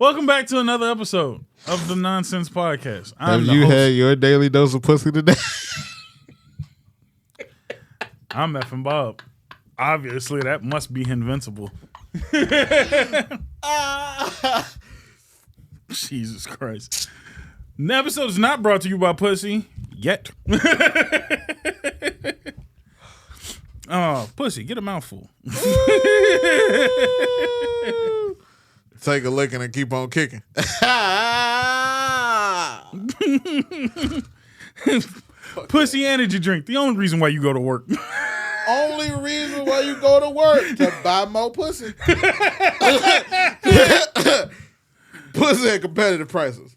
Welcome back to another episode of the Nonsense Podcast. Have you had your daily dose of pussy today? I'm effing Bob. Obviously, that must be invincible. Jesus Christ. The episode is not brought to you by pussy yet. Oh, pussy, get a mouthful. Take a licking and keep on kicking. Pussy energy drink. The only reason why you go to work. Only reason why you go to work to buy more pussy. Pussy at competitive prices.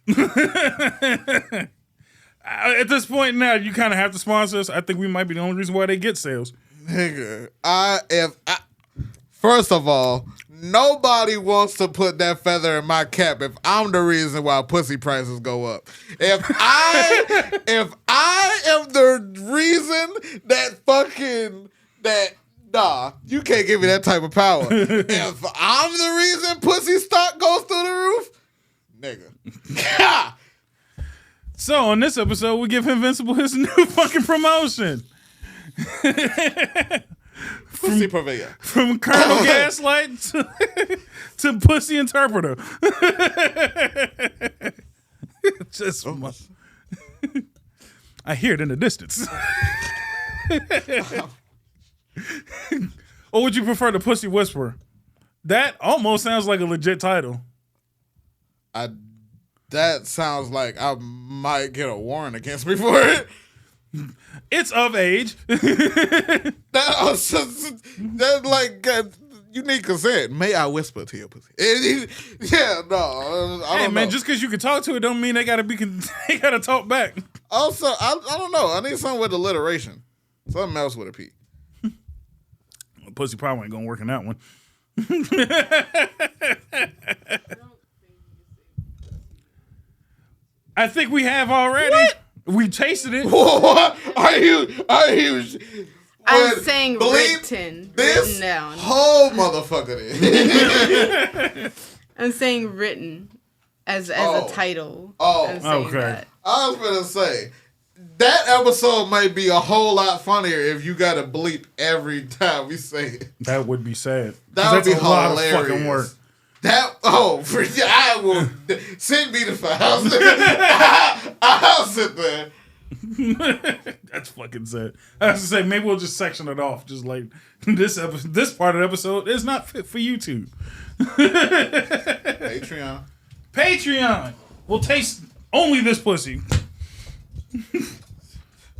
At this point now, you kind of have to sponsor us. I think we might be the only reason why they get sales. Nigga, first of all, nobody wants to put that feather in my cap if I'm the reason why pussy prices go up. If I am the reason nah, you can't give me that type of power. If I'm the reason pussy stock goes through the roof, nigga. So on this episode, we give Invincible his new fucking promotion. Pussy purveyor. From Colonel Gaslight to Pussy Interpreter. Just I hear it in the distance. Or would you prefer the Pussy Whisperer? That almost sounds like a legit title. That sounds like I might get a warrant against me for it. It's of age. That's like you need consent. May I whisper to your pussy? Yeah, no. I don't know. Just because you can talk to it, don't mean they gotta talk back. Also, I don't know. I need something with alliteration. Something else with a P. Pussy probably ain't gonna work in that one. I think we have already. What? We tasted it. What? Are you? I'm saying written down. Whole motherfucker there. I'm saying written as a title. Oh, okay. That. I was gonna say that episode might be a whole lot funnier if you gotta bleep every time we say it. That would be sad. That would be a hilarious. lot of fucking work. I will send me the files. I'll sit there. That's fucking sad. I was gonna say maybe we'll just section it off. Just like this part of the episode is not fit for YouTube. Patreon. We'll taste only this pussy.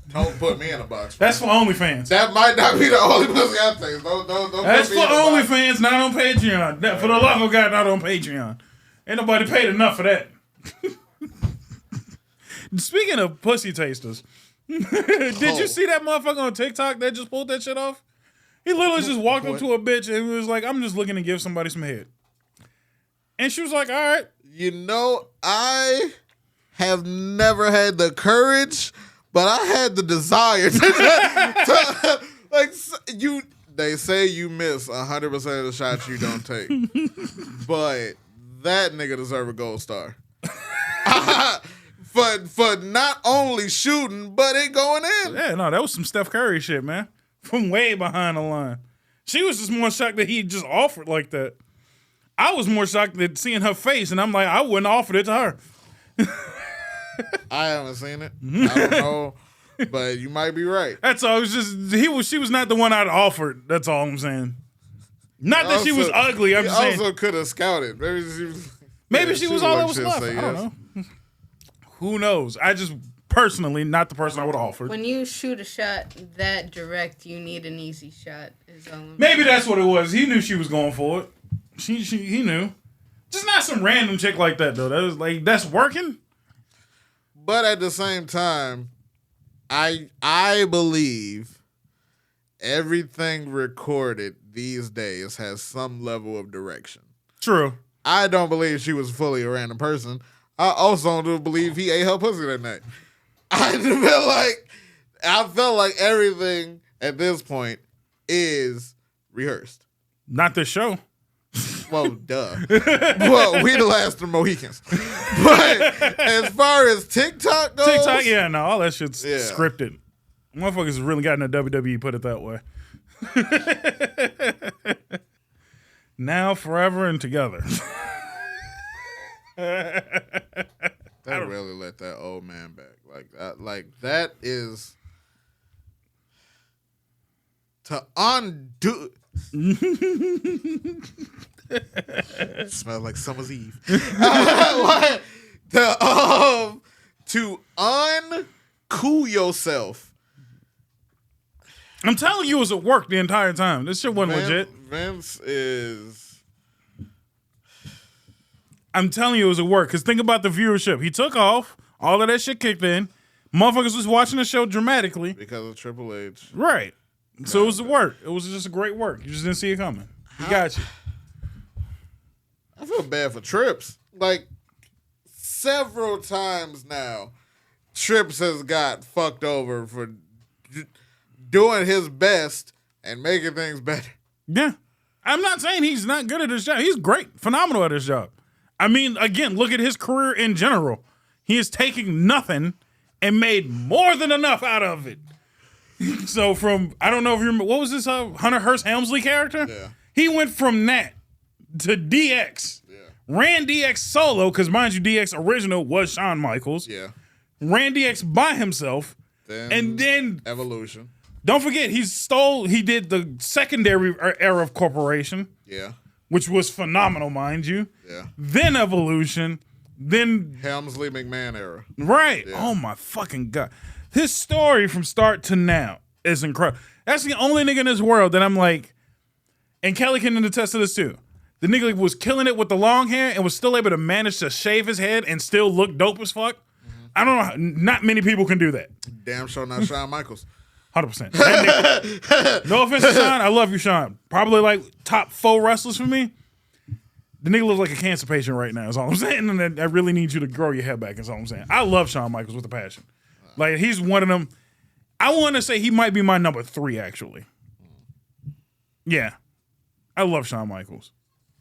Don't put me in a box. That's for OnlyFans. That might not be the only pussy I taste. Don't That's put for me in a box. OnlyFans, not on Patreon. For the love of God, not on Patreon. Ain't nobody paid enough for that. Speaking of pussy tasters, did you see that motherfucker on TikTok that just pulled that shit off? He literally just walked up to a bitch and was like, I'm just looking to give somebody some head. And she was like, all right. You know, I have never had the courage, but I had the desire to like you. They say you miss 100% of the shots you don't take, but that nigga deserve a gold star for not only shooting but it going in. Yeah, no, that was some Steph Curry shit, man. From way behind the line. She was just more shocked that he just offered like that. I was more shocked at seeing her face, and I'm like, I wouldn't have offered it to her. I haven't seen it. I don't know, but you might be right. That's all. It was just she was not the one I'd offered. That's all I'm saying. Not that she was ugly. I'm just saying. Also could have scouted. Maybe she was all that was left. I don't know. Who knows? I just personally not the person I would have offered. When you shoot a shot that direct, you need an easy shot. Maybe that's what it was. He knew she was going for it. He knew. Just not some random chick like that though. That was like that's working. But at the same time, I believe everything recorded these days has some level of direction. True. I don't believe she was fully a random person. I also don't believe he ate her pussy that night. I felt like everything at this point is rehearsed. Not this show. Well, duh. Well, we the last of the Mohicans. But as far as TikTok goes, TikTok, yeah, no, all that shit's scripted. Motherfuckers really got in the WWE, put it that way. Now, forever, and together. They really let that old man back. Like that is to undo. Smells like summer's eve. To uncool yourself. I'm telling you, it was at work the entire time. This shit wasn't legit. Vince is. I'm telling you, it was at work. Because think about the viewership. He took off. All of that shit kicked in. Motherfuckers was watching the show dramatically. Because of Triple H. Right. So it was at work. It was just a great work. You just didn't see it coming. He got you. I feel bad for Trips. Like, several times now, Trips has got fucked over for doing his best and making things better. Yeah. I'm not saying he's not good at his job. He's great. Phenomenal at his job. I mean, again, look at his career in general. He is taking nothing and made more than enough out of it. So from, I don't know if you remember, what was this Hunter Hearst Helmsley character? Yeah. He went from that to DX. Yeah. Ran DX solo, because mind you, DX original was Shawn Michaels. Yeah. Ran DX by himself. And then Evolution. Don't forget, he did the secondary era of Corporation. Yeah. Which was phenomenal, mind you. Yeah. Then Evolution. Then Helmsley McMahon era. Right. Yeah. Oh my fucking God. His story from start to now is incredible. That's the only nigga in this world that I'm like, and Kelly can attest to this too. The nigga was killing it with the long hair and was still able to manage to shave his head and still look dope as fuck. Mm-hmm. I don't know. Not many people can do that. Damn sure not Shawn Michaels. 100%. No offense to Shawn. I love you, Shawn. Probably like top 4 wrestlers for me. The nigga looks like a cancer patient right now, is all I'm saying. And I really need you to grow your hair back, is all I'm saying. I love Shawn Michaels with a passion. Like, he's one of them. I want to say he might be my number 3, actually. Yeah. I love Shawn Michaels.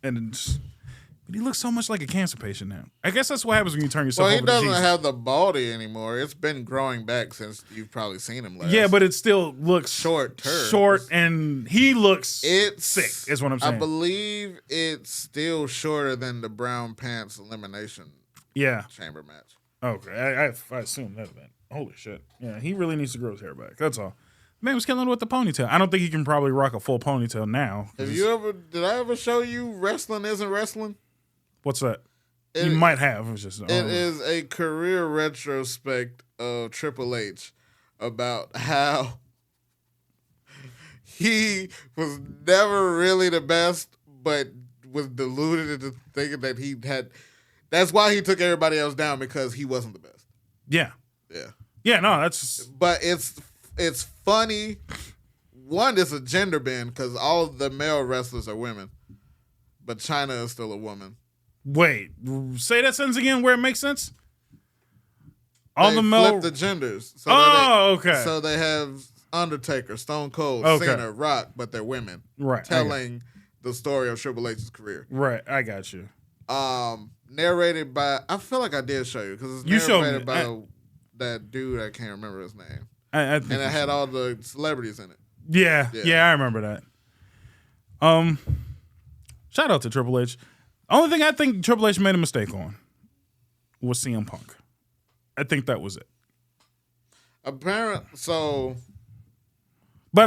But he looks so much like a cancer patient now. I guess that's what happens when you turn yourself over to Jesus. Well, he doesn't have the baldy anymore. It's been growing back since you've probably seen him last. Yeah, but it still looks short, and he looks sick, is what I'm saying. I believe it's still shorter than the brown pants elimination chamber match. Okay, I assume that then. Holy shit. Yeah, he really needs to grow his hair back. That's all. Man was killing it with the ponytail. I don't think he can probably rock a full ponytail now. Did I ever show you Wrestling Isn't Wrestling? What's that? You might have. It is a career retrospect of Triple H about how he was never really the best, but was deluded into thinking that he had. That's why he took everybody else down, because he wasn't the best. Yeah. Yeah. Yeah, no, that's... But it's funny. One, it's a gender bend, because all the male wrestlers are women. But Chyna is still a woman. Wait, say that sentence again where it makes sense? All the male... flip the genders. So okay. So they have Undertaker, Stone Cold, Cena, Rock, but they're women. Right. Telling the story of Triple H's career. Right, I got you. Narrated by... I feel like I did show you, because it's narrated by that dude, I can't remember his name. I think and it had all the celebrities in it. Yeah, I remember that. Shout out to Triple H. Only thing I think Triple H made a mistake on was CM Punk. I think that was it. But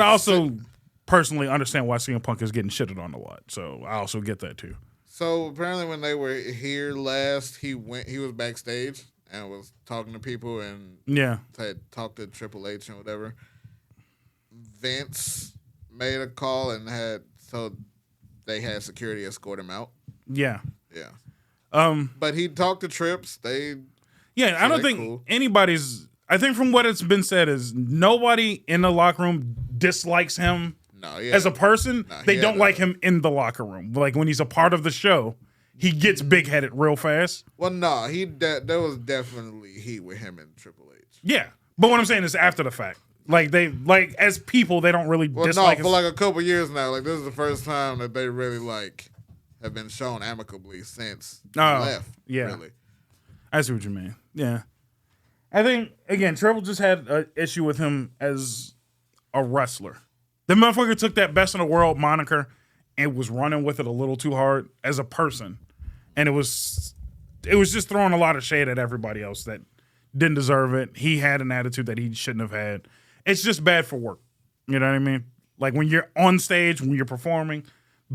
I also personally understand why CM Punk is getting shitted on a lot. So I also get that too. So apparently when they were here last, he was backstage and was talking to people and had talked to Triple H and whatever. Vince made a call and they had security escort him out. Yeah. But he talked to Trips. I don't think anybody's... I think from what it's been said is nobody in the locker room dislikes him as a person. They don't like him in the locker room. Like when he's a part of the show, he gets big-headed real fast. Well, no, there was definitely heat with him and Triple H. Yeah. But what I'm saying is after the fact. Like as people, they don't really dislike him. For like a couple years now, like this is the first time that they really have been shown amicably since he Oh, left. yeah. Really. I see what you mean. Yeah. I think, again, Triple just had an issue with him as a wrestler. The motherfucker took that best in the world moniker and was running with it a little too hard as a person. And it was just throwing a lot of shade at everybody else that didn't deserve it. He had an attitude that he shouldn't have had. It's just bad for work. You know what I mean? Like when you're on stage, when you're performing,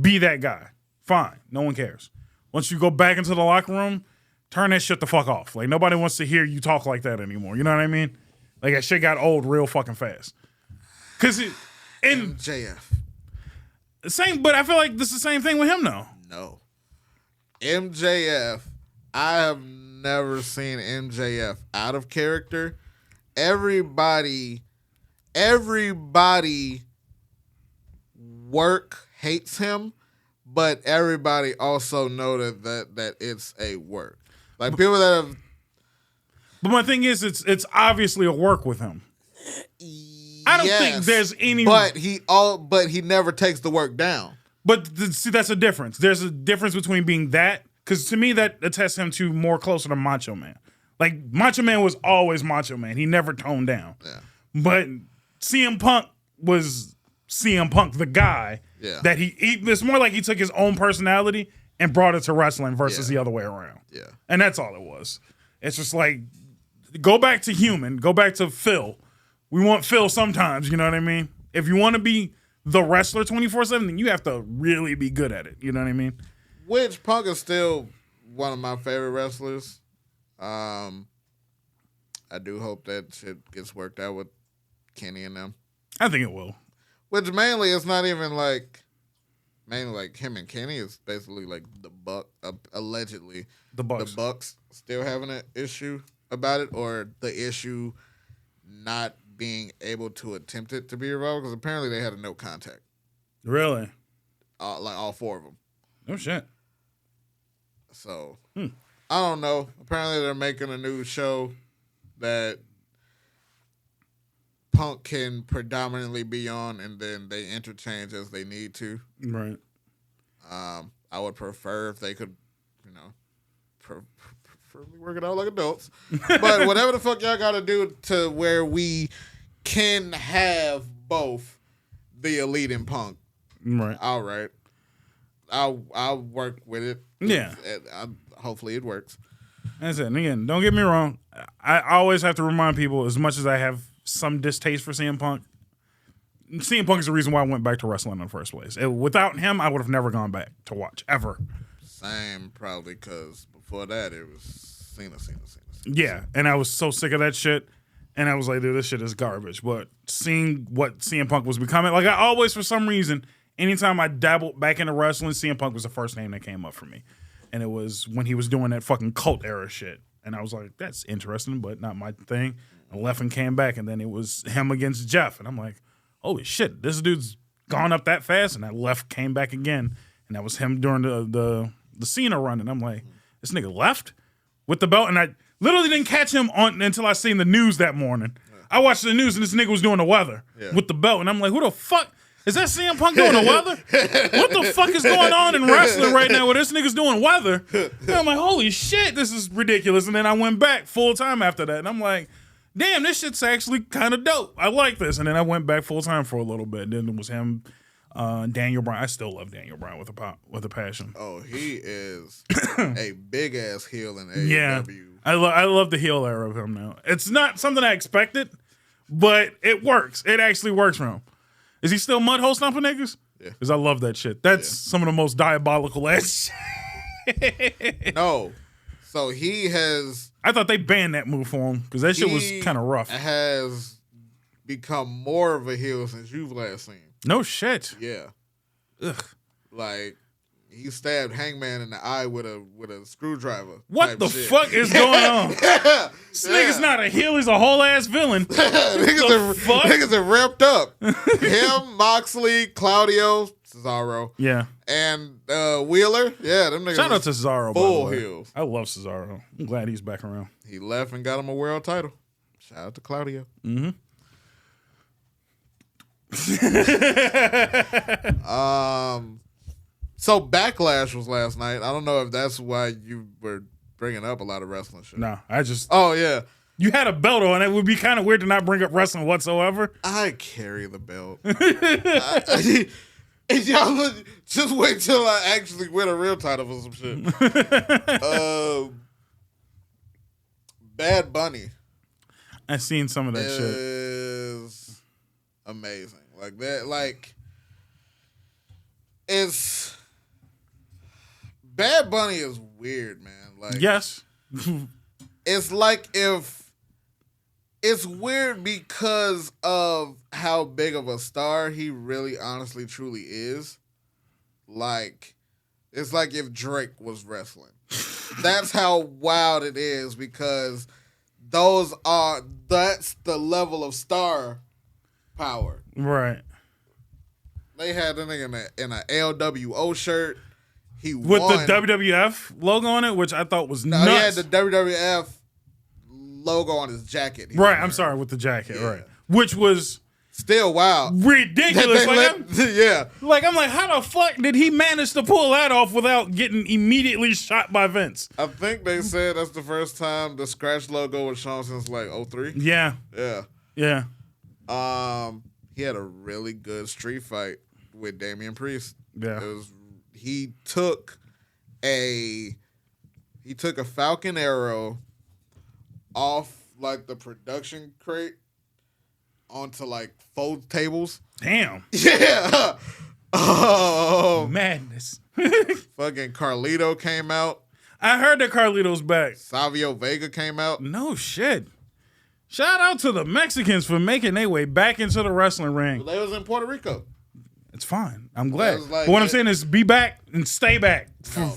be that guy. Fine. No one cares. Once you go back into the locker room, turn that shit the fuck off. Like nobody wants to hear you talk like that anymore. You know what I mean? Like that shit got old real fucking fast. Cause MJF. Same, but I feel like this is the same thing with him though. No. MJF, I have never seen MJF out of character. Everybody work hates him, but everybody also know that it's a work. Like people that have. But my thing is, it's obviously a work with him. I don't think there's any. But he never takes the work down. But see, that's a difference. There's a difference between being that, because to me that attests him to more closer to Macho Man. Like Macho Man was always Macho Man. He never toned down. Yeah. But CM Punk was CM Punk, the guy. Yeah. That he it's more like he took his own personality and brought it to wrestling versus the other way around. Yeah. And that's all it was. It's just like, go back to human. Go back to Phil. We want Phil sometimes, you know what I mean? If you want to be the wrestler 24/7, then you have to really be good at it. You know what I mean? Which Punk is still one of my favorite wrestlers. I do hope that shit gets worked out with Kenny and them. I think it will. Which mainly it's not even like him and Kenny. It's basically like the Buck, allegedly. The Bucks. The Bucks still having an issue about it, or the issue not being able to attempt it to be resolved, because apparently they had a no contact. Really? Like all four of them. Oh, shit. So, I don't know. Apparently they're making a new show that Punk can predominantly be on, and then they interchange as they need to. Right. I would prefer if they could, preferably work it out like adults. But whatever the fuck y'all got to do to where we can have both the Elite and Punk. Right. All right. I'll work with it. Yeah. Hopefully it works. That's it. And again, don't get me wrong. I always have to remind people, as much as I have some distaste for CM Punk is the reason why I went back to wrestling in the first place. Without him, I would have never gone back to watch, ever. Same, probably, because before that, it was Cena. Yeah, and I was so sick of that shit. And I was like, dude, this shit is garbage. But seeing what CM Punk was becoming, like I always, for some reason, anytime I dabbled back into wrestling, CM Punk was the first name that came up for me. And it was when he was doing that fucking cult era shit. And I was like, that's interesting, but not my thing. I left and came back, and then it was him against Jeff. And I'm like, holy shit, this dude's gone up that fast. And I left, came back again. And that was him during the Cena run. And I'm like, this nigga left with the belt. And I literally didn't catch him on until I seen the news that morning. Yeah. I watched the news, and this nigga was doing the weather with the belt. And I'm like, who the fuck? Is that CM Punk doing the weather? What the fuck is going on in wrestling right now where this nigga's doing weather? And I'm like, holy shit, this is ridiculous. And then I went back full time after that. And I'm like, damn, this shit's actually kind of dope. I like this. And then I went back full time for a little bit. Then it was him, Daniel Bryan. I still love Daniel Bryan with a passion. Oh, he is a big ass heel in AEW. Yeah, I love the heel era of him now. It's not something I expected, but it works. It actually works for him. Is he still mud hole stomping niggas? Yeah. Because I love that shit. That's some of the most diabolical ass shit. No. So he has... I thought they banned that move for him because that shit was kind of rough. Has become more of a heel since you've last seen. No shit. Yeah. Ugh. Like, he stabbed Hangman in the eye with a screwdriver. What the fuck is going on? This nigga's not a heel, he's a whole ass villain. Niggas are ramped up. Him, Moxley, Claudio, Cesaro. Yeah. And Wheeler. Yeah, them niggas. Shout out to Cesaro, full by the way. heels. I love Cesaro. I'm glad he's back around. He left and got him a world title. Shout out to Claudio. Mm-hmm. So Backlash was last night. I don't know if that's why you were bringing up a lot of wrestling shit. No, I just. Oh yeah. You had a belt on. It would be kind of weird to not bring up wrestling whatsoever. I carry the belt. Y'all just wait till I actually win a real title for some shit. Bad Bunny. I seen some of that shit. Is amazing. Like that. Like it's Bad Bunny is weird, man. Like Yes. it's like if. It's weird because of how big of a star he really, honestly, truly is. Like, it's like if Drake was wrestling. That's how wild it is because that's the level of star power. Right. They had a nigga in a LWO shirt. He With won. the WWF logo on it, which I thought was No, nuts. he had the WWF logo on his jacket. Right, I'm sorry, with the jacket, Yeah. right. Which was Still wild. ridiculous. Yeah. I'm like, how the fuck did he manage to pull that off without getting immediately shot by Vince? I think they said that's the first time the scratch logo was shown since like 03. Yeah. Yeah. He had a really good street fight with Damian Priest. Yeah. He took a Falcon Arrow off like the production crate onto like fold tables. Damn. Yeah. Madness. Fucking Carlito came out. I heard that Carlito's back. Savio Vega came out. No shit. Shout out to the Mexicans for making their way back into the wrestling ring. They was in Puerto Rico. It's fine. I'm glad. Like, but what I'm saying is be back and stay back. No,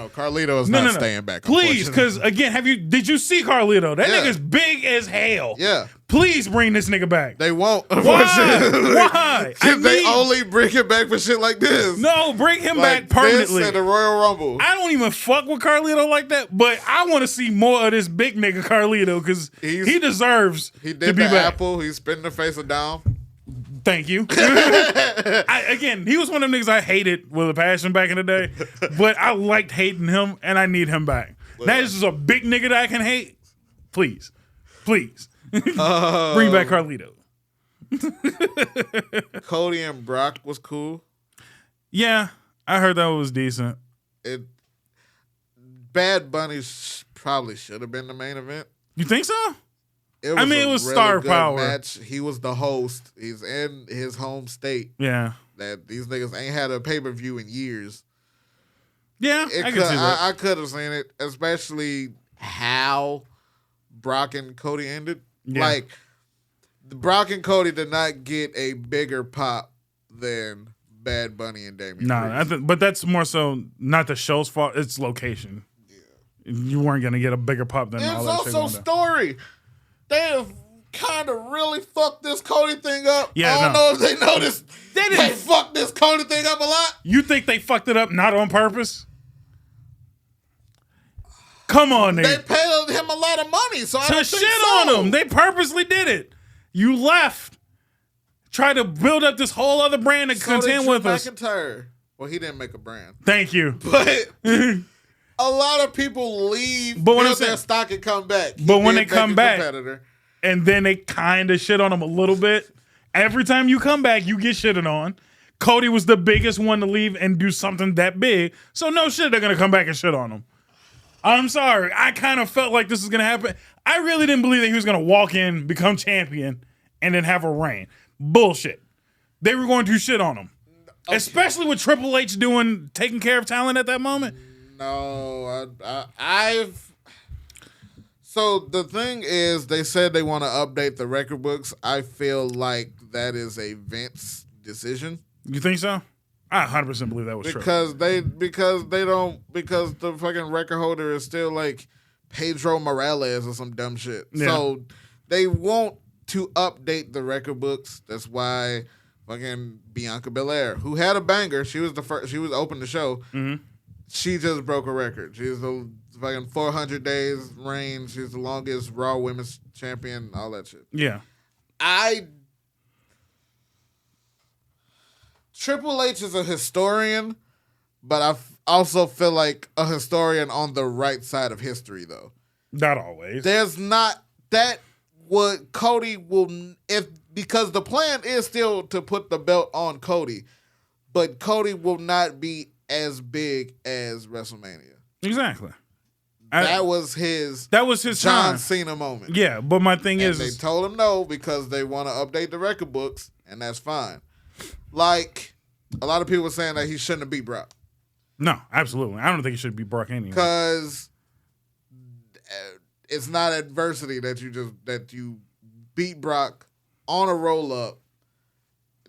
Carlito is not staying back. Please, because again, did you see Carlito? That Yeah. nigga's big as hell. Yeah. Please bring this nigga back. They won't. Why? Why? They only bring him back for shit like this. No, bring him Like back permanently. This and the Royal Rumble. I don't even fuck with Carlito like that, but I want to see more of this big nigga Carlito because he deserves He to did be the back. apple. He's spinning the face of down. Thank you. Again, he was one of them niggas I hated with a passion back in the day, but I liked hating him, and I need him back. Now this is a big nigga that I can hate. Please. Bring back Carlito. Cody and Brock was cool. Yeah, I heard that was decent. Bad Bunny probably should have been the main event. You think so? It was star good power. match. He was the host. He's in his home state. Yeah. That these niggas ain't had a pay-per-view in years. Yeah, I can see that. I could have seen it, especially how Brock and Cody ended. Yeah. Like, Brock and Cody did not get a bigger pop than Bad Bunny and Damian Priest. But that's more so not the show's fault. It's location. Yeah. You weren't going to get a bigger pop than all that shit. It's also story. They have kind of really fucked this Cody thing up. Yeah, I don't know if they noticed. They fucked this Cody thing up a lot. You think they fucked it up not on purpose? Come on, They nigga. paid him a lot of money, so I don't To think shit so. on him. They purposely did it. You left. Tried to build up this whole other brand to contend with us. McIntyre. Well, he didn't make a brand. Thank you. But a lot of people leave, But when build I'm saying- their stock, and come back. But when did they make come a back- competitor. And then they kind of shit on him a little bit. Every time you come back, you get shitted on. Cody was the biggest one to leave and do something that big. So no shit, they're going to come back and shit on him. I'm sorry. I kind of felt like this was going to happen. I really didn't believe that he was going to walk in, become champion, and then have a reign. Bullshit. They were going to shit on him. Okay. Especially with Triple H taking care of talent at that moment. No, So the thing is, they said they want to update the record books. I feel like that is a Vince decision. You think so? I 100% believe that was true. Because the fucking record holder is still like Pedro Morales or some dumb shit. Yeah. So they want to update the record books. That's why fucking Bianca Belair, who had a banger, she was the first. She was open the show. Mm-hmm. She just broke a record. She's the fucking 400 days reign. She's the longest Raw Women's Champion. All that shit. Yeah. Triple H is a historian, but I also feel like a historian on the right side of history, though. Not always. There's not that what Cody will because the plan is still to put the belt on Cody, but Cody will not be as big as WrestleMania. Exactly. That was his John time. Cena moment. Yeah, but my thing and is they told him no because they want to update the record books, and that's fine. Like a lot of people were saying that he shouldn't have beat Brock. No, absolutely. I don't think he should be Brock anyway. Because it's not adversity that you beat Brock on a roll up.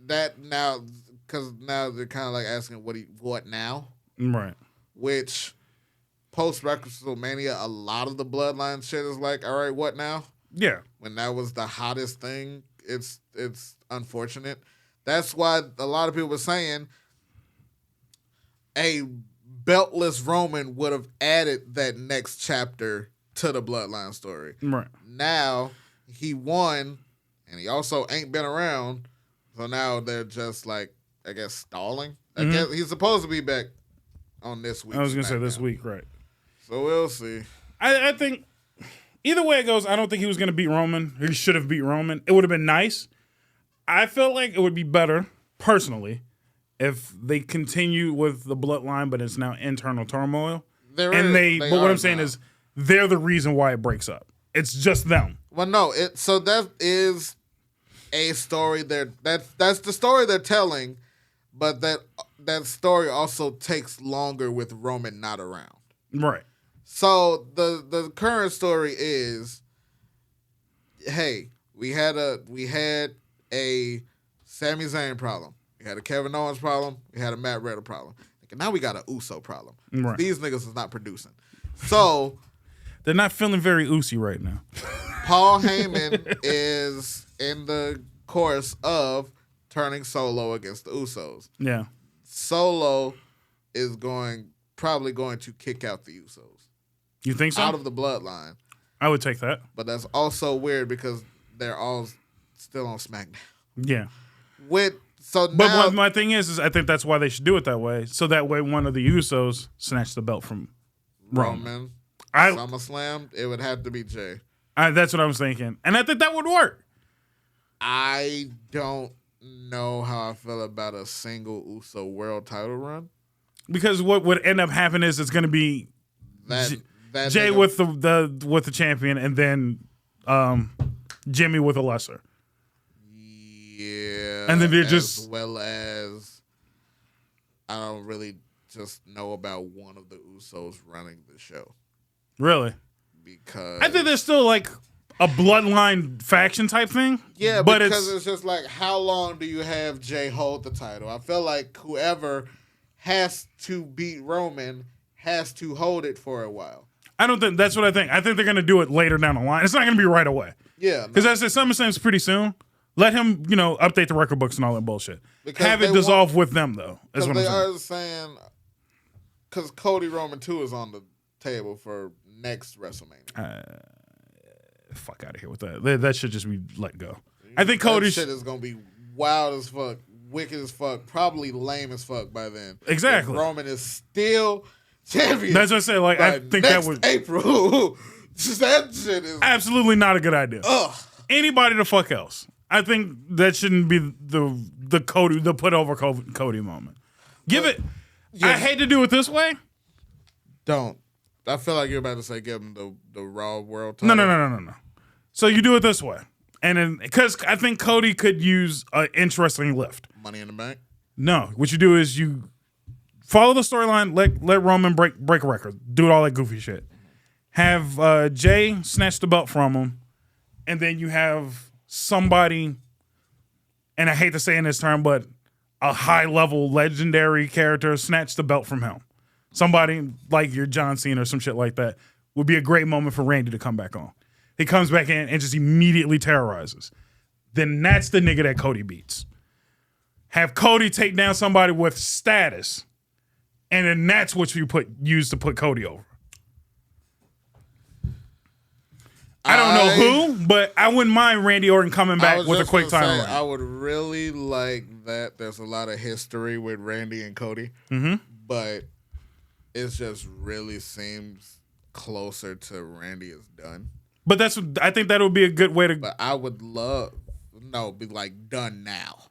That now, because now they're kind of like asking what now, right? Which post WrestleMania, a lot of the Bloodline shit is like, all right, what now? Yeah. When that was the hottest thing, it's unfortunate. That's why a lot of people were saying a beltless Roman would have added that next chapter to the Bloodline story. Right. Now he won, and he also ain't been around, so now they're just like, I guess, stalling. I guess he's supposed to be back on this week. I was gonna say this week, right? So we'll see. I think either way it goes, I don't think he was gonna beat Roman. He should have beat Roman. It would have been nice. I felt like it would be better, personally, if they continue with the bloodline, but it's now internal turmoil. But what I'm saying is they're the reason why it breaks up. It's just them. Well, no, so that is a story that's the story they're telling, but that story also takes longer with Roman not around. Right. So the current story is, hey, we had a Sami Zayn problem. We had a Kevin Owens problem. We had a Matt Riddle problem. Now we got an Uso problem. Right. These niggas is not producing. So they're not feeling very Usi right now. Paul Heyman is in the course of turning Solo against the Usos. Yeah. Solo is probably going to kick out the Usos. You think so? Out of the bloodline. I would take that. But that's also weird because they're all still on SmackDown. Yeah. But my thing is I think that's why they should do it that way. So that way one of the Usos snatch the belt from Roman. SummerSlam, it would have to be Jay. That's what I was thinking. And I think that would work. I don't know how I feel about a single Uso world title run. Because what would end up happening is it's going to be Jay with the champion and then Jimmy with a lesser. Yeah. And then they're as well as I don't really just know about one of the Usos running the show. Really? Because I think there's still like a bloodline faction type thing. Yeah, but because it's just like, how long do you have Jay hold the title? I feel like whoever has to beat Roman has to hold it for a while. I don't think that's what I think. I think they're going to do it later down the line. It's not going to be right away. Yeah. Because I said SummerSlam's pretty soon. Let him, update the record books and all that bullshit. Because have it dissolve with them, though. Is what I'm saying. They are saying, because Cody Roman 2 is on the table for next WrestleMania. Fuck out of here with that. That should just be let go. I think Cody's shit is going to be wild as fuck, wicked as fuck, probably lame as fuck by then. Exactly. If Roman is still champion. That's what I said. Like, I think that would April. That shit is absolutely not a good idea. Ugh. Anybody the fuck else. I think that shouldn't be the Cody, the put over Cody moment. I hate to do it this way. Don't. I feel like you're about to say give him the Raw World title. No. So you do it this way. And then, because I think Cody could use an interesting lift. Money in the Bank? No. What you do is you follow the storyline, let Roman break a record, do all that goofy shit. Have Jay snatch the belt from him, and then you have somebody, and I hate to say in this term, but a high-level legendary character snatch the belt from him. Somebody like your John Cena or some shit like that would be a great moment for Randy to come back on. He comes back in and just immediately terrorizes. Then that's the nigga that Cody beats. Have Cody take down somebody with status, and then that's what you use to put Cody over. I don't know who, but I wouldn't mind Randy Orton coming back with a quick title run. I would really like that. There's a lot of history with Randy and Cody. Mm-hmm. but it just really seems closer to Randy is done. But I think that would be a good way to. But I would be like done now,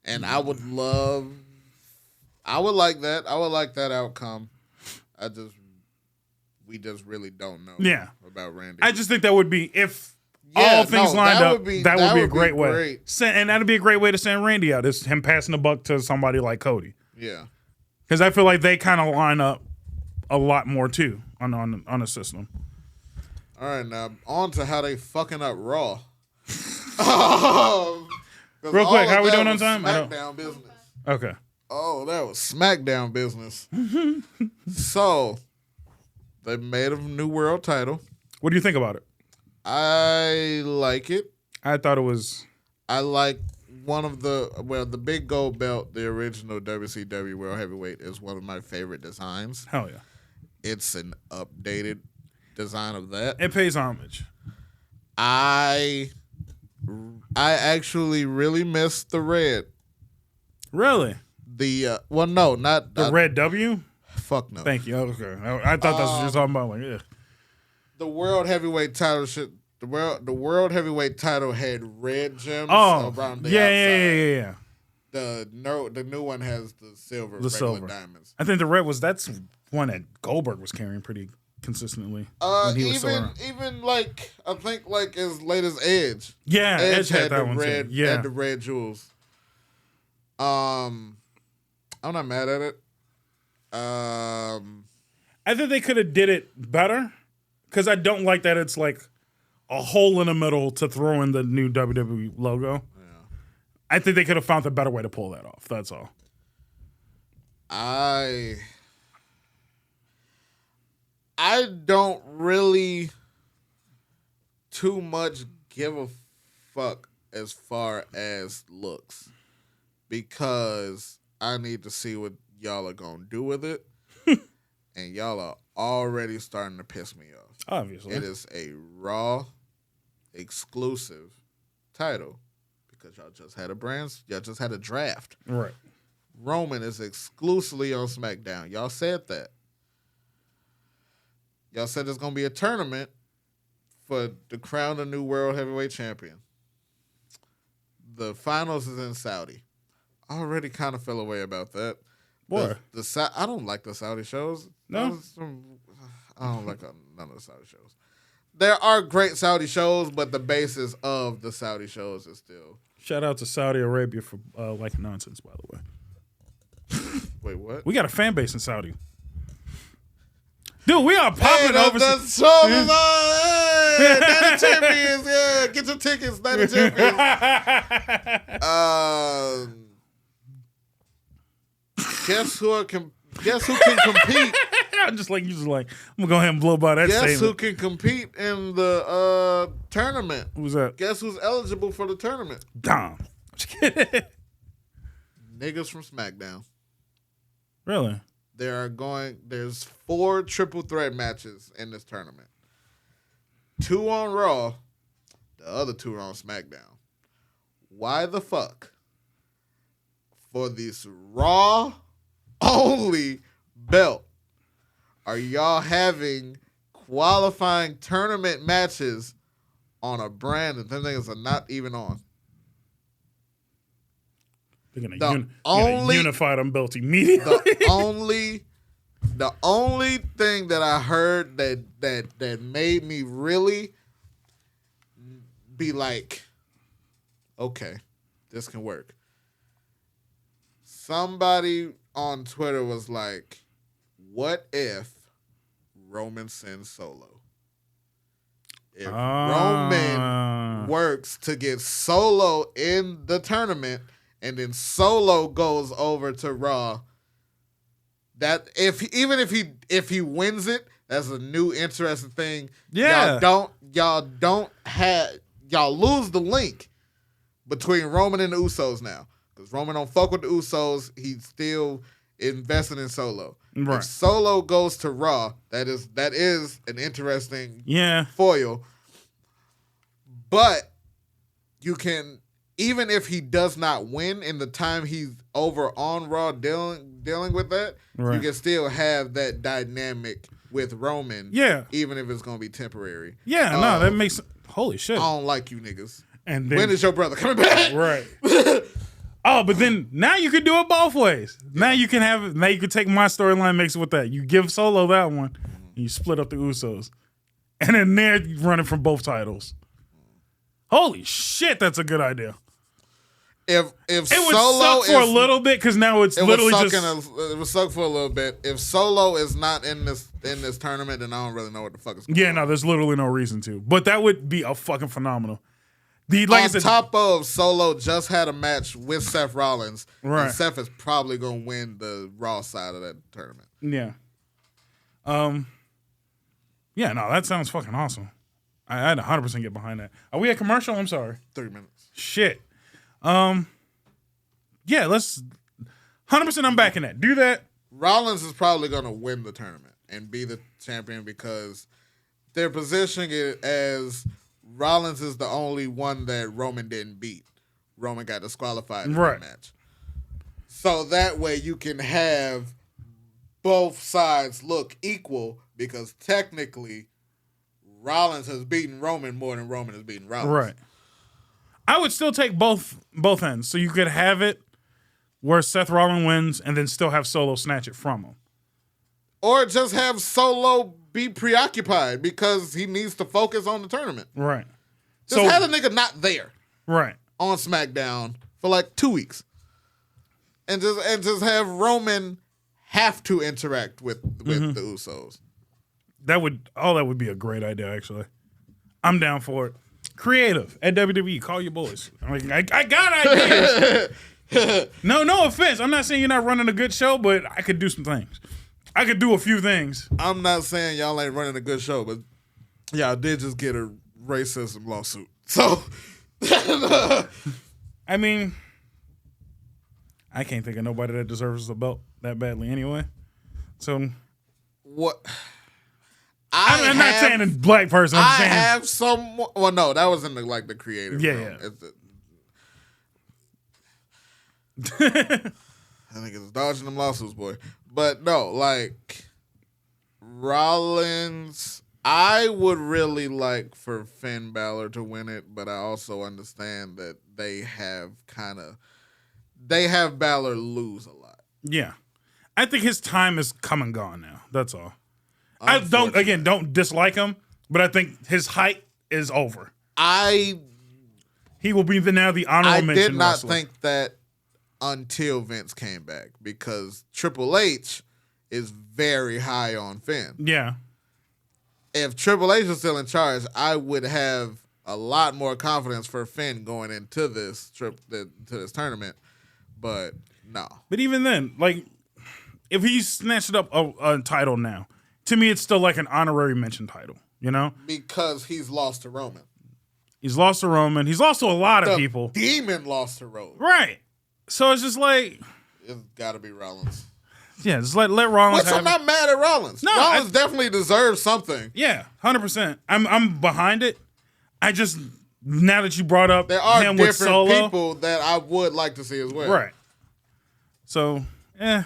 and I would like that. I would like that outcome. We just really don't know. About Randy. I just think that would be if all things lined up. That would be a great way. And that'd be a great way to send Randy out. Is him passing the buck to somebody like Cody. Yeah. Because I feel like they kind of line up a lot more too on the system. All right, now on to how they fucking up Raw. Real quick, how are we doing on time? SmackDown business. Okay. Oh, that was SmackDown business. So, they made a new world title. What do you think about it? I like it. I thought it was. I like the big gold belt, the original WCW World Heavyweight, is one of my favorite designs. Hell yeah. It's an updated design of that. It pays homage. I actually really miss the red. Really? Not the red W. Fuck no. Thank you. Okay, I thought that's what you were talking about. Like, yeah. The world heavyweight title The world heavyweight title had red gems around the outside. Yeah. The new one has the silver diamonds. I think the red that's one that Goldberg was carrying pretty consistently. Even like I think like as late as Edge. Yeah, Edge had that the one red. too. Yeah, had the red jewels. I'm not mad at it. I think they could have did it better because I don't like that it's like a hole in the middle to throw in the new WWE logo. Yeah. I think they could have found a better way to pull that off. That's all. I don't really too much give a fuck as far as looks because I need to see what y'all are gonna do with it. And y'all are already starting to piss me off. Obviously. It is a Raw exclusive title because y'all just had a draft. Right. Roman is exclusively on SmackDown. Y'all said that. Y'all said there's going to be a tournament for the crown the new World Heavyweight Champion. The finals is in Saudi. I already kind of fell away about that. What? I don't like the Saudi shows. No? I don't like none of the Saudi shows. There are great Saudi shows, but the basis of the Saudi shows is still... Shout out to Saudi Arabia for liking nonsense, by the way. Wait, what? We got a fan base in Saudi. Dude, we are popping over. The show is on. Hey, Night of Champions. Yeah, get your tickets. Night of Champions. Guess who can compete? I'm just like, I'm gonna go ahead and blow by that statement. Guess who can compete in the tournament? Who's that? Guess who's eligible for the tournament? Dom. Just kidding. Niggas from SmackDown. Really? There's 4 triple threat matches in this tournament. 2 on Raw, the other 2 are on SmackDown. Why the fuck? For this Raw only belt, are y'all having qualifying tournament matches on a brand that them niggas are not even on? They're gonna unify them belts immediately. The only thing that I heard that made me really be like, okay, this can work. Somebody on Twitter was like, what if Roman sends Solo? If Roman works to get Solo in the tournament and then Solo goes over to Raw, that if he wins it, that's a new interesting thing. Yeah. Y'all lose the link between Roman and the Usos now. Because Roman don't fuck with the Usos, he's still invested in Solo. Right. If Solo goes to Raw, that is an interesting foil. But you can even if he does not win in the time he's over on Raw dealing with that, you can still have that dynamic with Roman. Yeah. Even if it's going to be temporary. Yeah, no, that makes... Holy shit. I don't like you niggas. And then, when is your brother coming back? Right. Oh, but then now you could do it both ways. Now you can have... Now you can take my storyline, mix it with that. You give Solo that one, and you split up the Usos. And then they're running from both titles. Holy shit, that's a good idea. If it would Solo suck for a little bit because now it's literally just it would suck for a little bit. If Solo is not in this tournament, then I don't really know what the fuck is going on. no, there's literally no reason to. But that would be a fucking phenomenal. On top of Solo just had a match with Seth Rollins, right? And Seth is probably gonna win the Raw side of that tournament. Yeah. Yeah, no, that sounds fucking awesome. I'd 100% get behind that. Are we at commercial? I'm sorry. 3 minutes. Shit. Yeah, let's 100% I'm backing that. Do that. Rollins is probably going to win the tournament and be the champion because they're positioning it as Rollins is the only one that Roman didn't beat. Roman got disqualified in the match. So that way you can have both sides look equal because technically Rollins has beaten Roman more than Roman has beaten Rollins. Right. I would still take both ends. So you could have it where Seth Rollins wins and then still have Solo snatch it from him. Or just have Solo be preoccupied because he needs to focus on the tournament. Right. Just have the nigga not there. Right. On SmackDown for like 2 weeks. And just have Roman have to interact with the Usos. That would be a great idea, actually. I'm down for it. Creative at WWE, call your boys. I got ideas. No offense. I'm not saying you're not running a good show, but I could do some things. I could do a few things. I'm not saying y'all ain't running a good show, but y'all did just get a racism lawsuit. So, I mean, I can't think of nobody that deserves the belt that badly anyway. So, what? I'm not saying a black person. I'm saying have some. Well, no, that was in the creative. Yeah. I think it's dodging them lawsuits, boy. But no, like Rollins, I would really like for Finn Balor to win it, but I also understand that they have Balor lose a lot. Yeah, I think his time is come and gone now. That's all. I don't dislike him, but I think his height is over. He will be the honorable mention. I did not wrestler. think that until Vince came back because Triple H is very high on Finn. Yeah. If Triple H was still in charge, I would have a lot more confidence for Finn going into this tournament. But no. But even then, like, if he snatched up a title now, to me, it's still like an honorary mention title, you know? Because he's lost to Roman. He's lost to Roman. He's lost to a lot of people. Demon lost to Roman. Right. So it's just like... It's got to be Rollins. Yeah, just let Rollins I'm not mad at Rollins. No, Rollins definitely deserves something. Yeah, 100%. I'm behind it. I just... Now that you brought up there are him different with Solo, people that I would like to see as well. Right. So,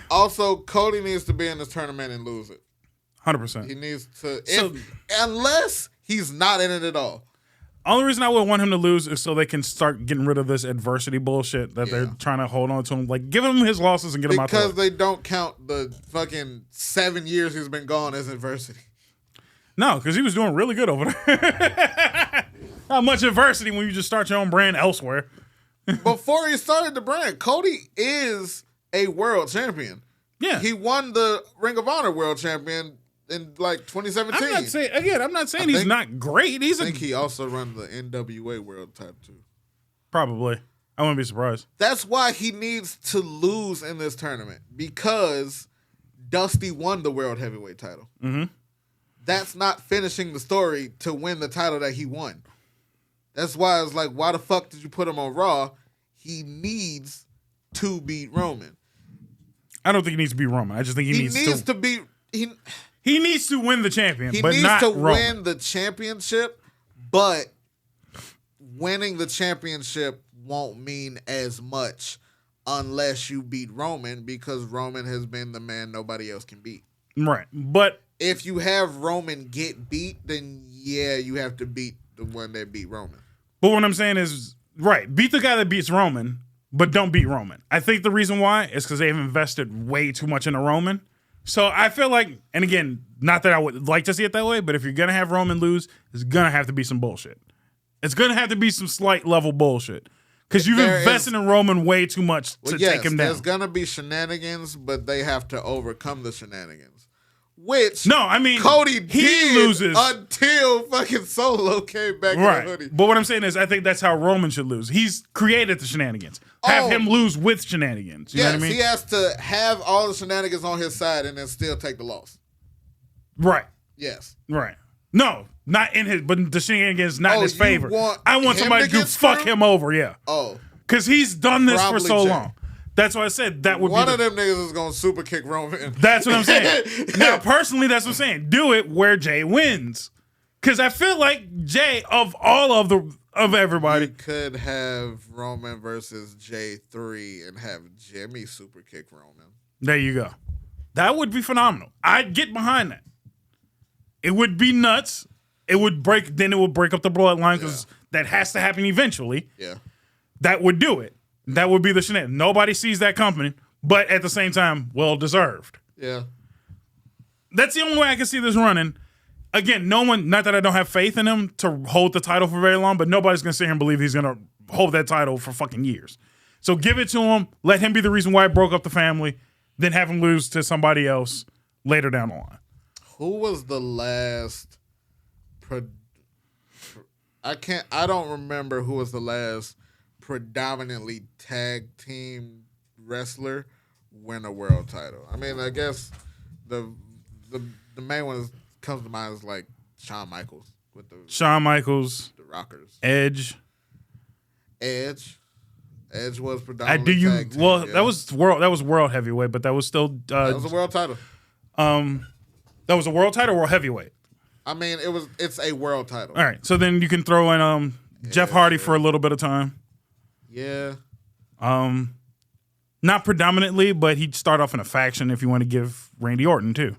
Also, Cody needs to be in this tournament and lose it. 100%. He needs to, unless he's not in it at all. Only reason I would want him to lose is so they can start getting rid of this adversity bullshit that they're trying to hold on to him. Like, give him his losses and get him out the way. Because they don't count the fucking 7 years he's been gone as adversity. No, because he was doing really good over there. Not much adversity when you just start your own brand elsewhere. Before he started the brand, Cody is a world champion. Yeah. He won the Ring of Honor world champion in like 2017. I'm not saying he's not great. I think he also run the NWA world title too. Probably. I wouldn't be surprised. That's why he needs to lose in this tournament because Dusty won the world heavyweight title. Mm-hmm. That's not finishing the story to win the title that he won. That's why it's like, why the fuck did you put him on Raw? He needs to beat Roman. I don't think he needs to be Roman. I just think he needs to be. He needs to win the champion, he but needs not to Roman. win the championship, but winning the championship won't mean as much unless you beat Roman, because Roman has been the man nobody else can beat. Right. But if you have Roman get beat, then yeah, you have to beat the one that beat Roman. But what I'm saying is, right, beat the guy that beats Roman, but don't beat Roman. I think the reason why is because they've invested way too much into Roman. So I feel like, and again, not that I would like to see it that way, but if you're going to have Roman lose, it's going to have to be some bullshit. It's going to have to be some slight level bullshit. Because you've invested in Roman way too much to take him down. There's going to be shenanigans, but they have to overcome the shenanigans. Which Cody loses until fucking Solo came back in the hoodie. But what I'm saying is, I think that's how Roman should lose. He's created the shenanigans. Have him lose with shenanigans. You know what I mean? He has to have all the shenanigans on his side and then still take the loss. Right. Yes. Right. No, not in his, but the shenanigans not in his favor. I want him somebody to fuck him over. Yeah. Oh. Because he's done this for so Jay. long. That's why I said that would one be of them niggas is gonna super kick Roman. That's what I'm saying. Now, personally, that's what I'm saying. Do it where Jay wins, because I feel like Jay, of all of everybody, you could have Roman versus J3 and have Jimmy super kick Roman. There you go. That would be phenomenal. I'd get behind that. It would be nuts. It would break. Then it would break up the bloodline, because that has to happen eventually. Yeah. That would do it. That would be the shenanigans. Nobody sees that company, but at the same time, well deserved. Yeah. That's the only way I can see this running. Again, no one, not that I don't have faith in him to hold the title for very long, but nobody's going to sit here and believe he's going to hold that title for fucking years. So give it to him. Let him be the reason why it broke up the family. Then have him lose to somebody else later down the line. Who was the last... I don't remember who was the last predominantly tag team wrestler win a world title. I mean, I guess the main one that comes to mind is like Shawn Michaels with the Rockers. Edge was predominantly tag team. Well, that was world heavyweight, but that was still that was a world title. That was a world title or world heavyweight? I mean, it's a world title. All right, so then you can throw in Jeff Hardy for a little bit of time. Yeah. Not predominantly, but he'd start off in a faction if you want to give Randy Orton too.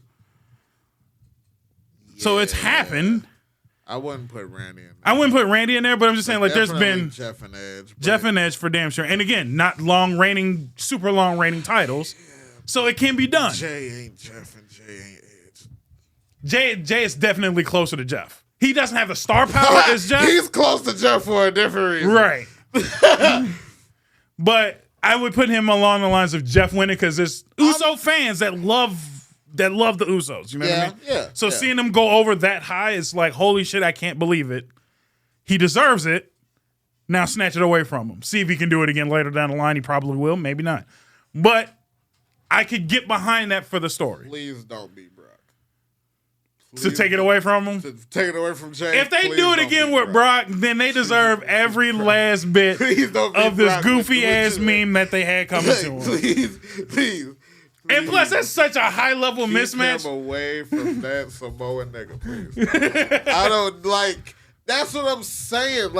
Yeah. So it's happened. I wouldn't put Randy in there. I wouldn't put Randy in there, but I'm just saying, like, there's been Jeff and Edge. Jeff and Edge for damn sure. And again, not super long reigning titles. Yeah, so it can be done. Jay ain't Jeff and Jay ain't Edge. Jay is definitely closer to Jeff. He doesn't have the star power as Jeff. He's close to Jeff for a different reason. Right. But I would put him along the lines of Jeff winning, because there's Uso fans that love the Usos. You know what I mean? Yeah. So seeing them go over that high, it's like, holy shit, I can't believe it. He deserves it. Now snatch it away from him. See if he can do it again later down the line. He probably will. Maybe not. But I could get behind that for the story. Please don't be Brock. To take it away from him? To take it away from Jay. If they do it again with Brock, then they deserve every last bit of this goofy ass meme that they had coming to them. Please. And plus, that's such a high level mismatch. Keep him away from that Samoan nigga, please. I don't like. That's what I'm saying.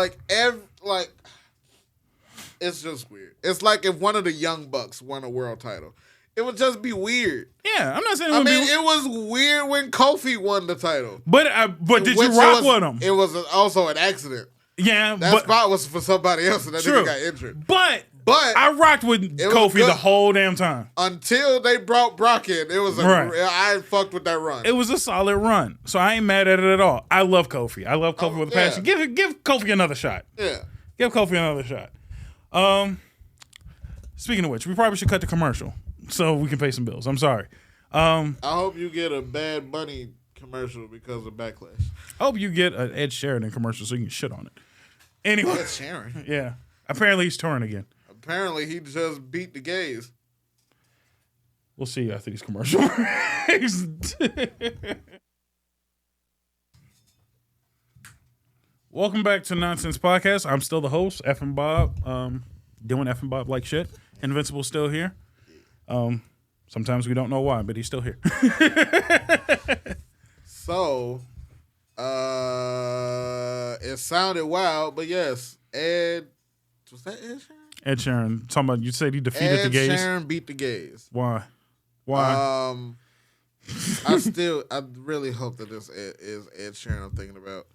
It's just weird. It's like if one of the Young Bucks won a world title. It would just be weird. Yeah, I'm not saying it was weird when Kofi won the title. But did you rock with him? It was also an accident. Yeah, that spot was for somebody else, and that nigga got injured. But I rocked with Kofi the whole damn time until they brought Brock in. It was I fucked with that run. It was a solid run, so I ain't mad at it at all. I love Kofi. I love Kofi with a passion. Give Kofi another shot. Yeah, give Kofi another shot. Speaking of which, we probably should cut the commercial so we can pay some bills. I'm sorry. I hope you get a Bad Bunny commercial because of backlash. I hope you get an Ed Sheridan commercial so you can shit on it. Anyway. Ed Sheridan? Yeah. Apparently he's touring again. Apparently he just beat the gays. We'll see after these commercial breaks. Welcome back to Nonsense Podcast. I'm still the host, F and Bob. Doing F and Bob like shit. Invincible's still here. Sometimes we don't know why, but he's still here. So, it sounded wild, but yes, Ed Was that Ed Sheeran? Ed Sheeran. Talking about, you said he defeated the gays. Ed Sheeran beat the gays. Why? I really hope that this is Ed Sheeran I'm thinking about.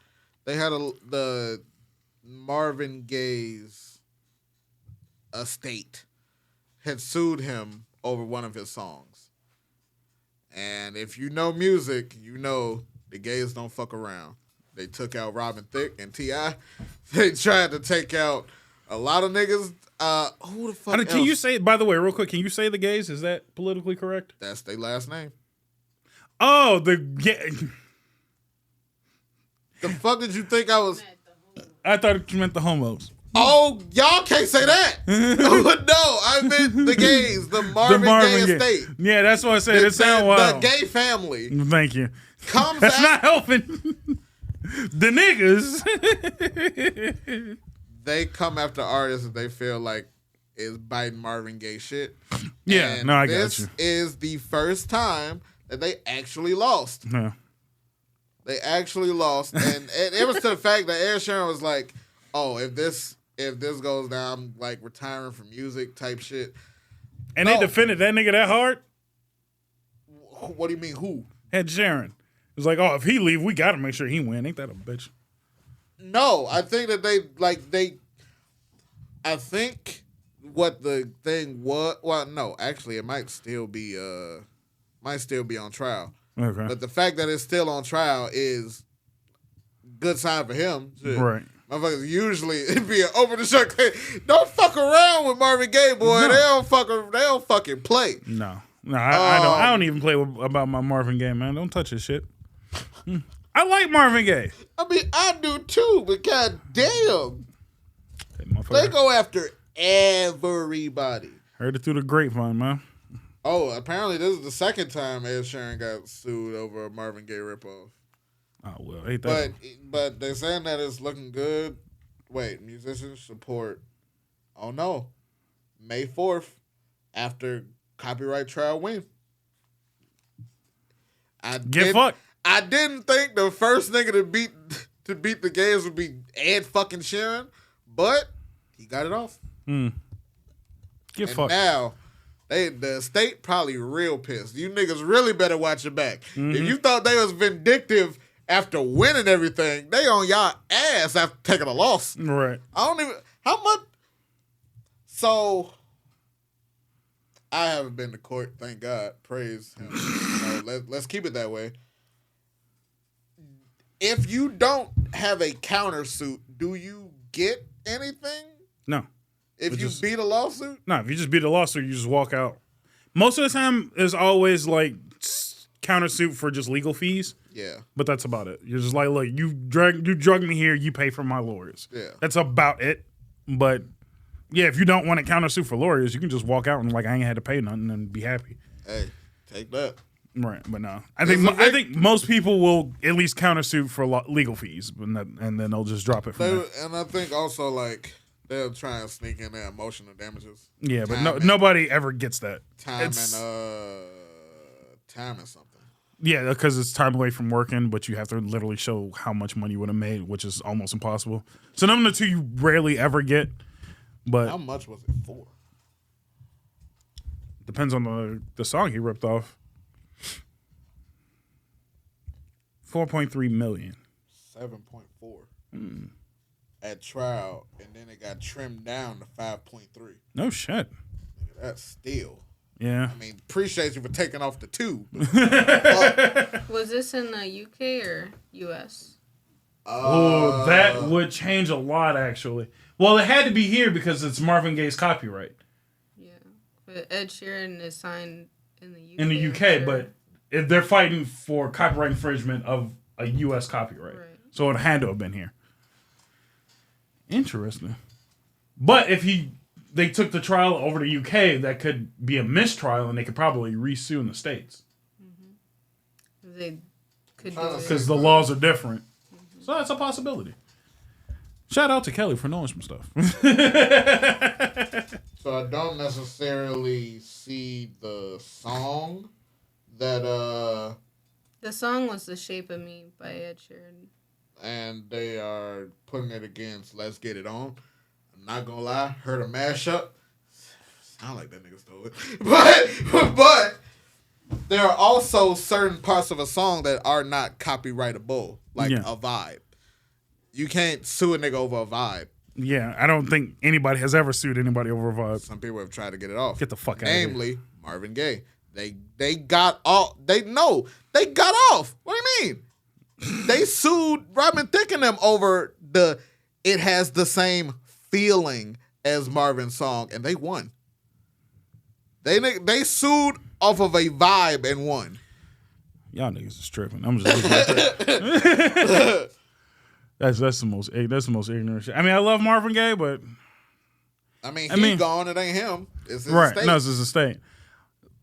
They had the Marvin Gaye's estate had sued him over one of his songs. And if you know music, you know the gays don't fuck around. They took out Robin Thicke and T.I. They tried to take out a lot of niggas. Who the fuck else? Can you say, by the way, real quick, can you say the gays? Is that politically correct? That's their last name. Oh, the fuck did you think I was? I thought you meant the homos. Oh, y'all can't say that. No, I meant the gays, the Marvin Gaye estate. Yeah, that's what I said. It sounds wild. The gay family. Thank you. That's not helping. The niggas. They come after artists that they feel like is biting Marvin Gaye shit. Yeah, and I got you. This is the first time that they actually lost. Yeah. They actually lost, and it was to the fact that Ed Sheeran was like, "Oh, if this goes down, I'm like retiring from music type shit." And they defended that nigga that hard? What do you mean, who? Ed Sheeran. It was like, oh, if he leave, we got to make sure he win. Ain't that a bitch? No, I think that I think what the thing was, well, no, actually, it might still be on trial. Okay. But the fact that it's still on trial is good sign for him. Shit. Right. Motherfuckers usually it'd be an over the shirt. Don't fuck around with Marvin Gaye, boy. No. They don't fucking play. No, I don't even play about my Marvin Gaye, man. Don't touch his shit. I like Marvin Gaye. I mean, I do too, but god damn, they go after everybody. Heard it through the grapevine, man. Oh, apparently this is the second time Ed Sheeran got sued over a Marvin Gaye ripoff. Oh well, ain't that? But they're saying that it's looking good. Wait, musicians support. Oh no, May 4th, after copyright trial win. Fucked. I didn't think the first nigga to beat the gays would be Ed fucking Sheeran, but he got it off. Get fucked. Now, the state probably real pissed. You niggas really better watch your back. Mm-hmm. If you thought they was vindictive after winning everything, they on y'all ass after taking a loss. Right. How much? So, I haven't been to court, thank God. Praise him. Let's keep it that way. If you don't have a countersuit, do you get anything? No. If you beat a lawsuit? No, if you just beat a lawsuit, you just walk out. Most of the time, there's always like countersuit for just legal fees. Yeah. But that's about it. You're just like, look, you drug me here, you pay for my lawyers. Yeah. That's about it. But yeah, if you don't want to countersue for lawyers, you can just walk out and like, I ain't had to pay nothing and be happy. Hey, take that. Right, but no. I think most people will at least countersuit for legal fees, and then they'll just drop it from there. And I think also like they'll try and sneak in their emotional damages. Yeah, but nobody ever gets that. Time and something. Yeah, because it's time away from working, but you have to literally show how much money you would have made, which is almost impossible. So them are the two you rarely ever get. But how much was it for? Depends on the song he ripped off. 4.3 million. 7.4 at trial, and then it got trimmed down to 5.3. No shit. That's still. Yeah. I mean, appreciate you for taking off the 2. Was this in the UK or US? Oh, that would change a lot, actually. Well, it had to be here because it's Marvin Gaye's copyright. Yeah, but Ed Sheeran is signed in the UK. In the UK, but they're fighting for copyright infringement of a U.S. copyright. Right. So it had to have been here. Interesting. But if they took the trial over to UK, that could be a mistrial, and they could probably re-sue in the States. Mm-hmm. They could do it. Because the laws are different. Mm-hmm. So that's a possibility. Shout out to Kelly for knowing some stuff. So I don't necessarily see the song that The song was "The Shape of Me" by Ed Sheeran. And they are putting it against "Let's Get It On." not gonna lie, heard a mashup. Sound like that nigga stole it. But there are also certain parts of a song that are not copyrightable, like a vibe. You can't sue a nigga over a vibe. Yeah, I don't think anybody has ever sued anybody over a vibe. Some people have tried to get it off. Get the fuck out of here. Namely, Marvin Gaye. They got off. They got off. What do you mean? They sued Robin Thicke and them over it has the same feeling as Marvin's song, and they won. They sued off of a vibe and won. Y'all niggas is tripping. I'm just looking at that. That's the most ignorant shit. I mean, I love Marvin Gaye, but I mean, he's gone. It ain't him. It's his estate. No, it's his estate.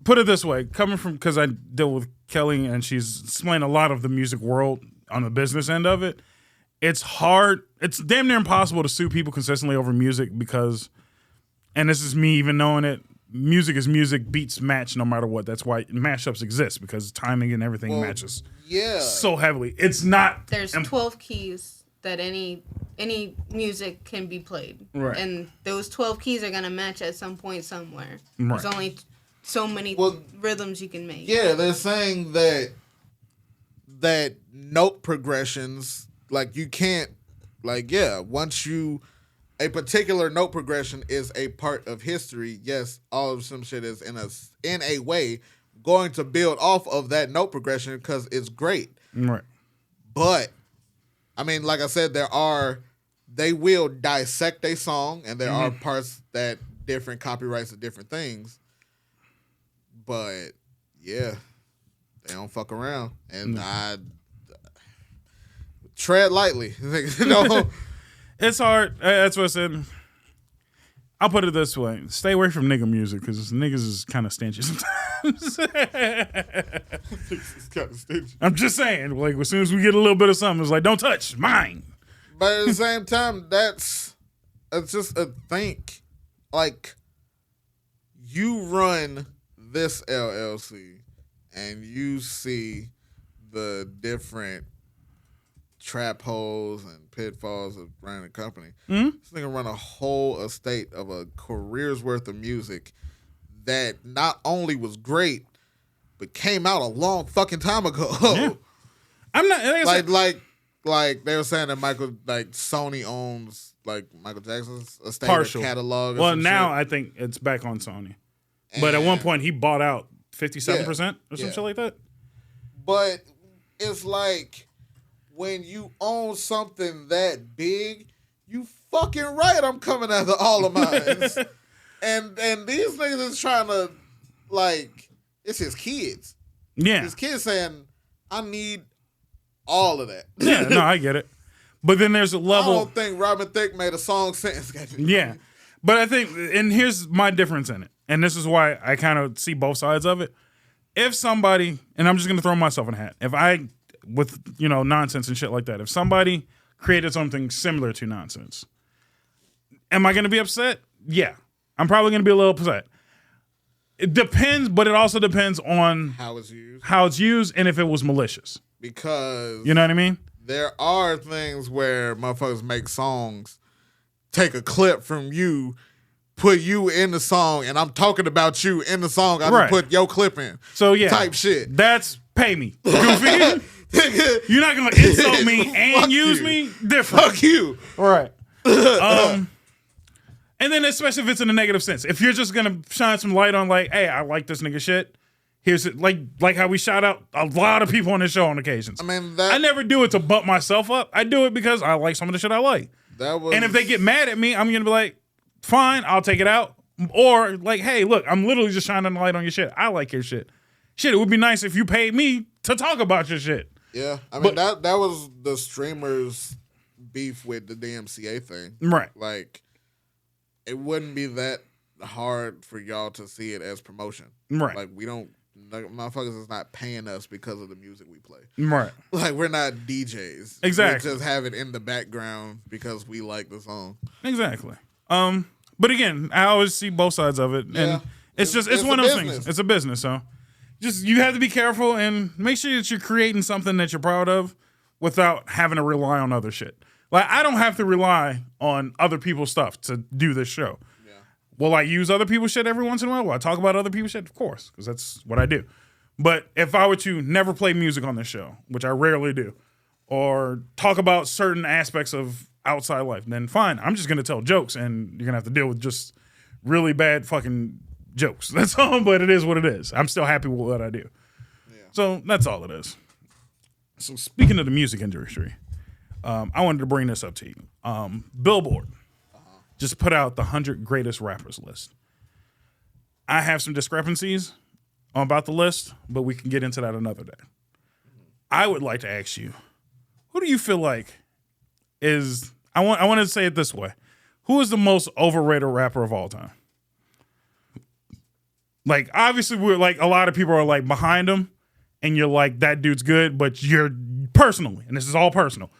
Put it this way, coming from, because I deal with Kelly and she's explained a lot of the music world on the business end of it. It's hard. It's damn near impossible to sue people consistently over music because, and this is me even knowing it, music is music, beats match no matter what. That's why mashups exist, because timing and everything matches. Yeah. So heavily. It's not. There's 12 keys that any music can be played. Right. And those 12 keys are going to match at some point somewhere. Right. There's only so many rhythms you can make. Yeah, they're saying that note progressions, like you can't, like, once a particular note progression is a part of history, yes, all of some shit is in a way going to build off of that note progression because it's great. Right. But, I mean, like I said, they will dissect a song, and there are parts that different copyrights of different things. But, yeah, they don't fuck around. And I tread lightly. It's hard. That's what I said. I'll put it this way. Stay away from nigga music, because niggas is kind of stingy sometimes. It's kind of stingy. I'm just saying, like, as soon as we get a little bit of something, it's like, don't touch mine. But at the same time, it's just a think. Like, you run this LLC and you see the different trap holes and pitfalls of running a company. Mm-hmm. This nigga run a whole estate of a career's worth of music that not only was great, but came out a long fucking time ago. Yeah. I'm not like they were saying that Sony owns like Michael Jackson's estate partial catalog. Well, now I think it's back on Sony. But at one point, he bought out 57% or some shit like that. But it's like, when you own something that big, you fucking right, I'm coming after all of mine. and these niggas is trying to, like, it's his kids. Yeah. His kids saying, I need all of that. Yeah, no, I get it. But then there's a level. I don't think Robin Thicke made a song since. Yeah. But I think, and here's my difference in it. And this is why I kind of see both sides of it. If somebody, and I'm just going to throw myself in a hat. If I, with, nonsense and shit like that, if somebody created something similar to nonsense, am I going to be upset? Yeah. I'm probably going to be a little upset. It depends, but it also depends on how it's used and if it was malicious. Because you know what I mean? There are things where motherfuckers make songs, take a clip from you, put you in the song, and I'm talking about you in the song. I just put your clip in. So yeah, type shit. That's pay me, goofy. You're not gonna insult me and use me different. Fuck you. Right. And then especially if it's in a negative sense. If you're just gonna shine some light on, like, hey, I like this nigga shit. Here's it, like how we shout out a lot of people on this show on occasions. I mean, I never do it to bump myself up. I do it because I like some of the shit I like. And if they get mad at me, I'm gonna be like, fine, I'll take it out. Or like, hey, look, I'm literally just shining the light on your shit. I like your shit. Shit, it would be nice if you paid me to talk about your shit. Yeah, I mean, that was the streamers' beef with the DMCA thing. Right. Like, it wouldn't be that hard for y'all to see it as promotion. Right. Like, motherfuckers is not paying us because of the music we play. Right. Like, we're not DJs. Exactly. We just have it in the background because we like the song. Exactly. But again, I always see both sides of it. And it's one of those things. It's a business, so just you have to be careful and make sure that you're creating something that you're proud of without having to rely on other shit. Like, I don't have to rely on other people's stuff to do this show. Yeah. Will I use other people's shit every once in a while? Will I talk about other people's shit? Of course, because that's what I do. But if I were to never play music on this show, which I rarely do, or talk about certain aspects of outside life, then fine. I'm just going to tell jokes, and you're going to have to deal with just really bad fucking jokes. That's all, but it is what it is. I'm still happy with what I do. Yeah. So that's all it is. So speaking of the music industry, I wanted to bring this up to you. Billboard just put out the 100 greatest rappers list. I have some discrepancies about the list, but we can get into that another day. I would like to ask you, who do you feel like is, I want to say it this way, who is the most overrated rapper of all time? Like, obviously, we're like, a lot of people are like behind him, and you're like, that dude's good, but you're personally, and this is all personal,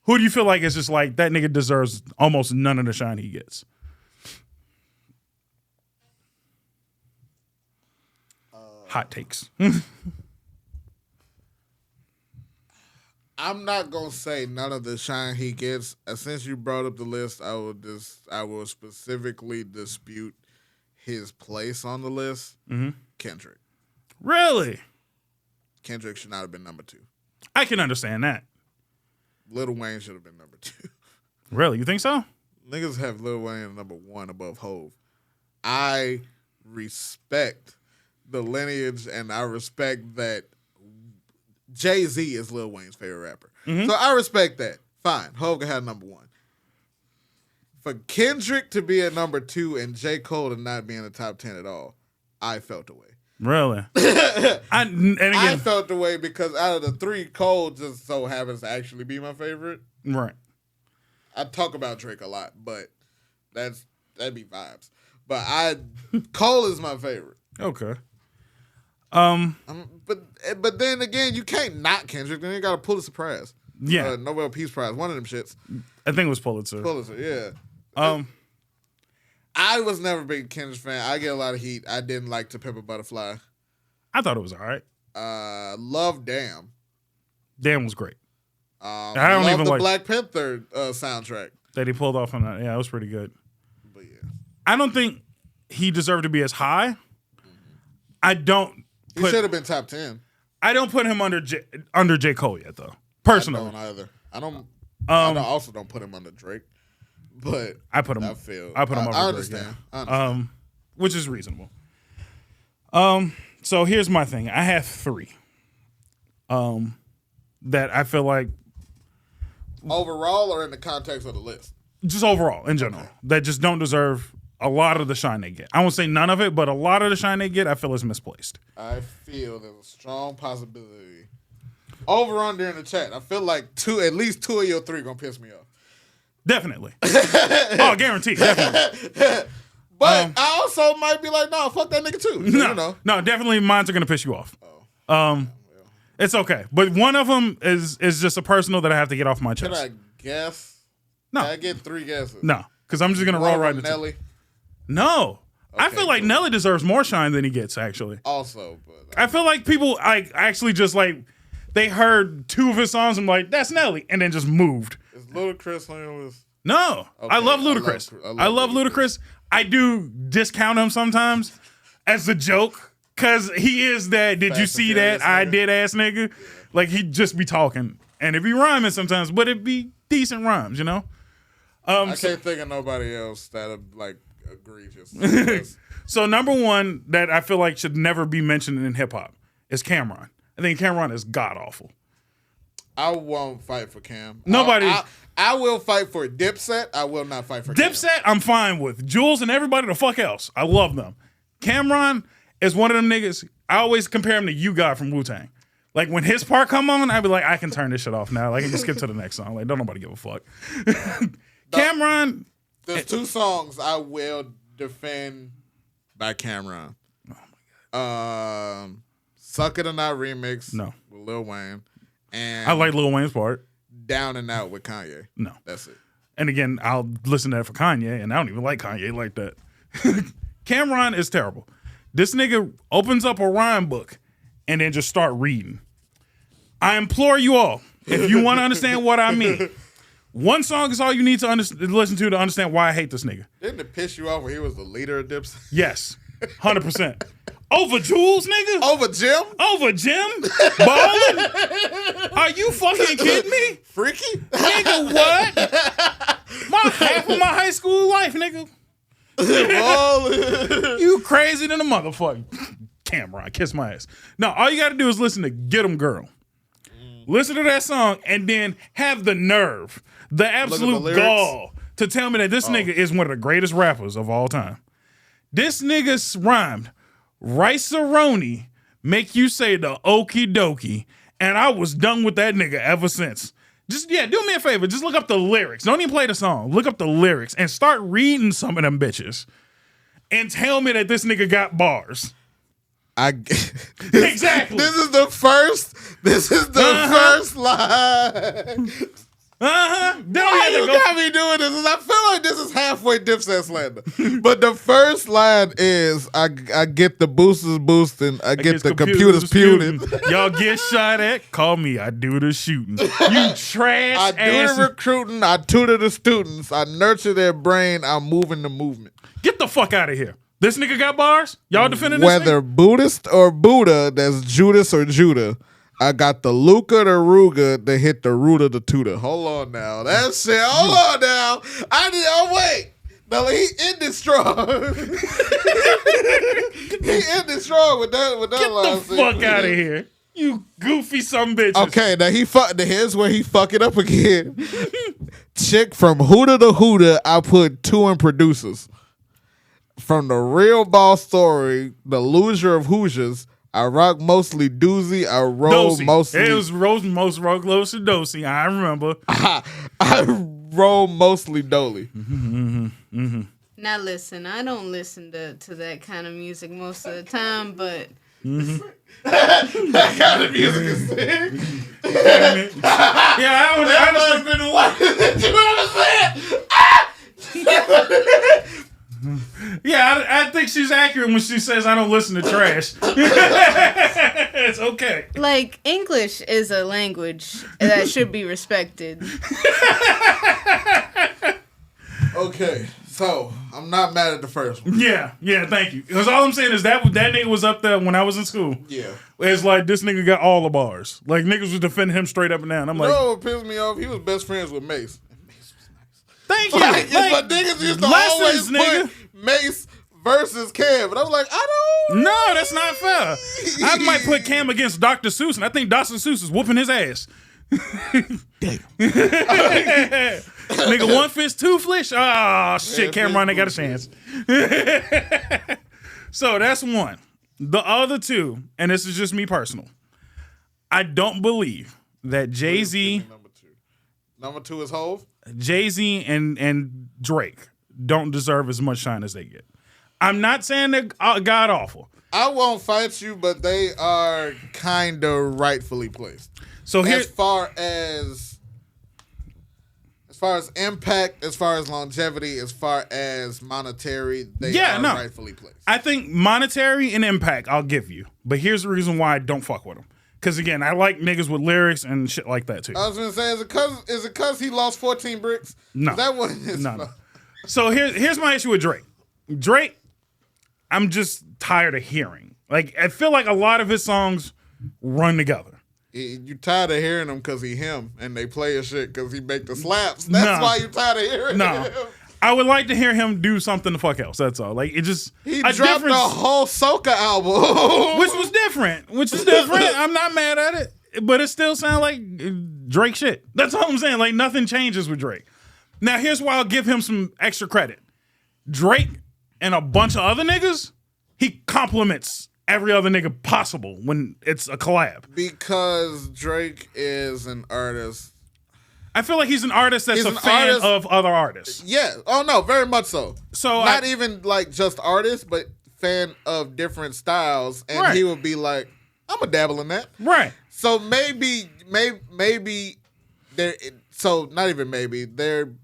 who do you feel like is just like, that nigga deserves almost none of the shine he gets? Hot takes. I'm not gonna say none of the shine he gets. Since you brought up the list, I will specifically dispute his place on the list. Mm-hmm. Kendrick. Really? Kendrick should not have been number 2. I can understand that. Lil Wayne should have been number 2. Really? You think so? Niggas have Lil Wayne number 1 above Hove. I respect the lineage, and I respect that Jay-Z is Lil Wayne's favorite rapper. Mm-hmm. So I respect that. Fine. Hove can have number 1. For Kendrick to be at number 2 and J. Cole to not be in the top 10 at all, I felt away. Really? I felt the way because out of the 3, Cole just so happens to actually be my favorite. Right. I talk about Drake a lot, but that'd be vibes. But Cole is my favorite. Okay. But then again, you can't knock Kendrick. Then you got to Pulitzer Prize. Yeah. Nobel Peace Prize. One of them shits. I think it was Pulitzer. Yeah. I was never a big Kendrick fan. I get a lot of heat. I didn't like To Pimp a Butterfly. I thought it was all right. Love Damn. Damn was great. I don't even like Black Panther soundtrack that he pulled off on that. Yeah, it was pretty good. But yeah, I don't think he deserved to be as high. Mm-hmm. I don't. He should have been top 10. I don't put him under J. Cole yet, though. Personally, I don't either. I also don't put him under Drake. But I put him. I feel. I put him over. I understand. Drake, yeah. I understand. Which is reasonable. So here's my thing. I have 3. That I feel like overall, or in the context of the list, just overall in general, that just don't deserve a lot of the shine they get. I won't say none of it, but a lot of the shine they get, I feel is misplaced. I feel there's a strong possibility. Over under in the chat. I feel like at least 2 of your 3 gonna piss me off. Definitely. Oh, guaranteed. Definitely. But I also might be like, no, fuck that nigga too. So, no, definitely mine's are going to piss you off. It's okay. But one of them is just a personal that I have to get off my chest. Can I guess? No. Can I get 3 guesses? No, because I'm just going to roll right into Nelly? No. Okay, I feel like Nelly deserves more shine than he gets, actually. Also. But I feel like people actually just like, they heard 2 of his songs and like, that's Nelly, and then just moved. Is Ludacris on your list? No. Okay. I love Ludacris. I love Ludacris. I do discount him sometimes as a joke because he is that, did you see that? I did ass nigga. Yeah. Like, he'd just be talking. And it'd be rhyming sometimes, but it'd be decent rhymes, you know? I can't think of nobody else that like egregious. So number 1 that I feel like should never be mentioned in hip hop is Cameron. I think Cameron is god awful. I won't fight for Cam. Nobody. I will fight for Dipset. I will not fight for Dipset. Cam. I'm fine with Jules and everybody the fuck else. I love them. Cameron is one of them niggas. I always compare him to You God from Wu-Tang. Like when his part come on, I'd be like, I can turn this shit off now. Like, I can skip to the next song. Like, don't nobody give a fuck. Cameron. There's 2 songs I will defend by Cameron. Oh my god. Suck It or Not remix. No. With Lil Wayne. And I like Lil Wayne's part. Down and Out with Kanye. No. That's it. And again, I'll listen to that for Kanye, and I don't even like Kanye like that. Cameron is terrible. This nigga opens up a rhyme book and then just start reading. I implore you all, if you want to understand what I mean, One song is all you need to listen to understand why I hate this nigga. Didn't it piss you off when he was the leader of Dipset? Yes, 100%. Over Jules, nigga? Over Jim? Over Jim? Ballin'? Are you fucking kidding me? Freaky? Nigga, what? Half of my high school life, nigga. You crazy than a motherfucker. Cameron, kiss my ass. No, all you gotta do is listen to Get 'Em Girl. Listen to that song and then have the nerve, the absolute gall to tell me that this nigga is one of the greatest rappers of all time. This nigga rhymed Rice-A-Roni make you say the okie dokie, and I was done with that nigga ever since. Just, do me a favor. Just look up the lyrics. Don't even play the song. Look up the lyrics and start reading some of them bitches and tell me that this nigga got bars. Exactly. This is the first line. You got me doing this. I feel like this is halfway Dipset slander. But the first line is, I get the boosters boosting, I get the computers puting. Y'all get shot at, call me, I do the shooting. You trash I do the recruiting, I tutor the students, I nurture their brain, I'm moving the movement. Get the fuck out of here. This nigga got bars? Y'all defending this Whether nigga? Buddhist or Buddha, that's Judas or Judah. I got the Luca, the Ruga, to hit the root of the tutor. Hold on now. That shit. Hold on now. Wait. No, he ended strong. He ended strong with that line. Get the fuck out of here. You goofy some bitches. Okay, now here's where he fuck it up again. Chick from Hooter to Hooter, I put 2 in producers. From the real ball story, the loser of Hoosiers, I rock mostly doozy. I roll mostly. It was most roll close to dosey. I remember. I roll mostly dolly. Now listen, I don't listen to that kind of music most of the time, but that kind of music is sick. Yeah, I understand what you understand. Yeah, I think she's accurate when she says I don't listen to trash. It's okay. Like, English is a language that should be respected. Okay, so I'm not mad at the first one. Yeah, thank you. Because all I'm saying is that nigga was up there when I was in school. Yeah. It's like this nigga got all the bars. Like niggas was defending him straight up and down. I'm like, no, what pissed me off, he was best friends with Mace. Thank you. But niggas used to always put Mace versus Cam. And I was like, I don't. No, that's not fair. I might put Cam against Dr. Seuss, and I think Dr. Seuss is whooping his ass. Damn. Nigga, 1 fist, 2 flish. Oh, shit, Cameron ain't got a chance. So that's one. The other 2, and this is just me personal, I don't believe that Jay-Z. Number 2 is Hove. Jay-Z and Drake don't deserve as much shine as they get. I'm not saying they're god awful. I won't fight you, but they are kind of rightfully placed. So here, as far as impact, as far as longevity, as far as monetary, they are rightfully placed. I think monetary and impact I'll give you, but here's the reason why I don't fuck with them. Because again, I like niggas with lyrics and shit like that too. I was gonna say, is it cause he lost 14 bricks? No, that wasn't his fault. So here's my issue with Drake. Drake, I'm just tired of hearing. Like I feel like a lot of his songs run together. You tired of hearing him because he him and they play his shit because he make the slaps. That's why you tired of hearing him. I would like to hear him do something the fuck else. That's all. Like it just he dropped a whole soca album, which is different. I'm not mad at it, but it still sounds like Drake shit. That's all I'm saying. Like nothing changes with Drake. Now here's why I'll give him some extra credit. Drake and a bunch of other niggas, he compliments every other nigga possible when it's a collab. Because Drake is an artist. I feel like he's an artist that's a fan of other artists. Yeah. Oh, no, very much so. So not even like just artists, but fan of different styles. And he would be like, I'm going to dabble in that. Right. So maybe there, so not even maybe, there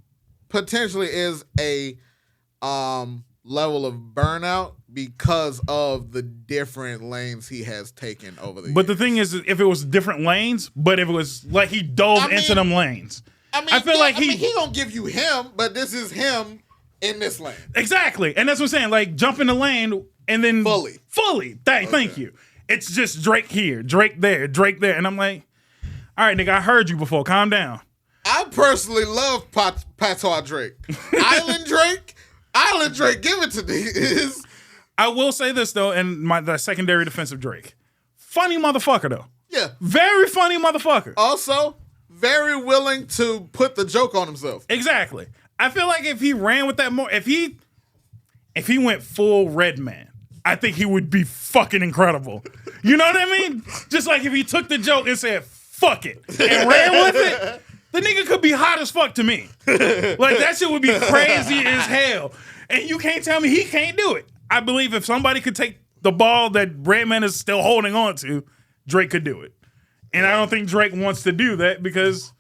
potentially is a level of burnout because of the different lanes he has taken over the years. But the thing is, if it was different lanes, but if it was like he dove into them lanes, I feel like he gonna give you him, but this is him in this lane. Exactly. And that's what I'm saying. Like, jump in the lane and then Fully. Thank you. It's just Drake here, Drake there, Drake there. And I'm like, all right, nigga, I heard you before. Calm down. I personally love Patois Drake. Island Drake, give it to me. I will say this, though, and the secondary defense of Drake. Funny motherfucker, though. Yeah. Very funny motherfucker. Also, very willing to put the joke on himself. Exactly. I feel like if he ran with that more, if he went full Redman, I think he would be fucking incredible. You know what I mean? Just like if he took the joke and said, fuck it, and ran with it, the nigga could be hot as fuck to me. Like, that shit would be crazy as hell. And you can't tell me he can't do it. I believe if somebody could take the ball that Redman is still holding on to, Drake could do it. And I don't think Drake wants to do that because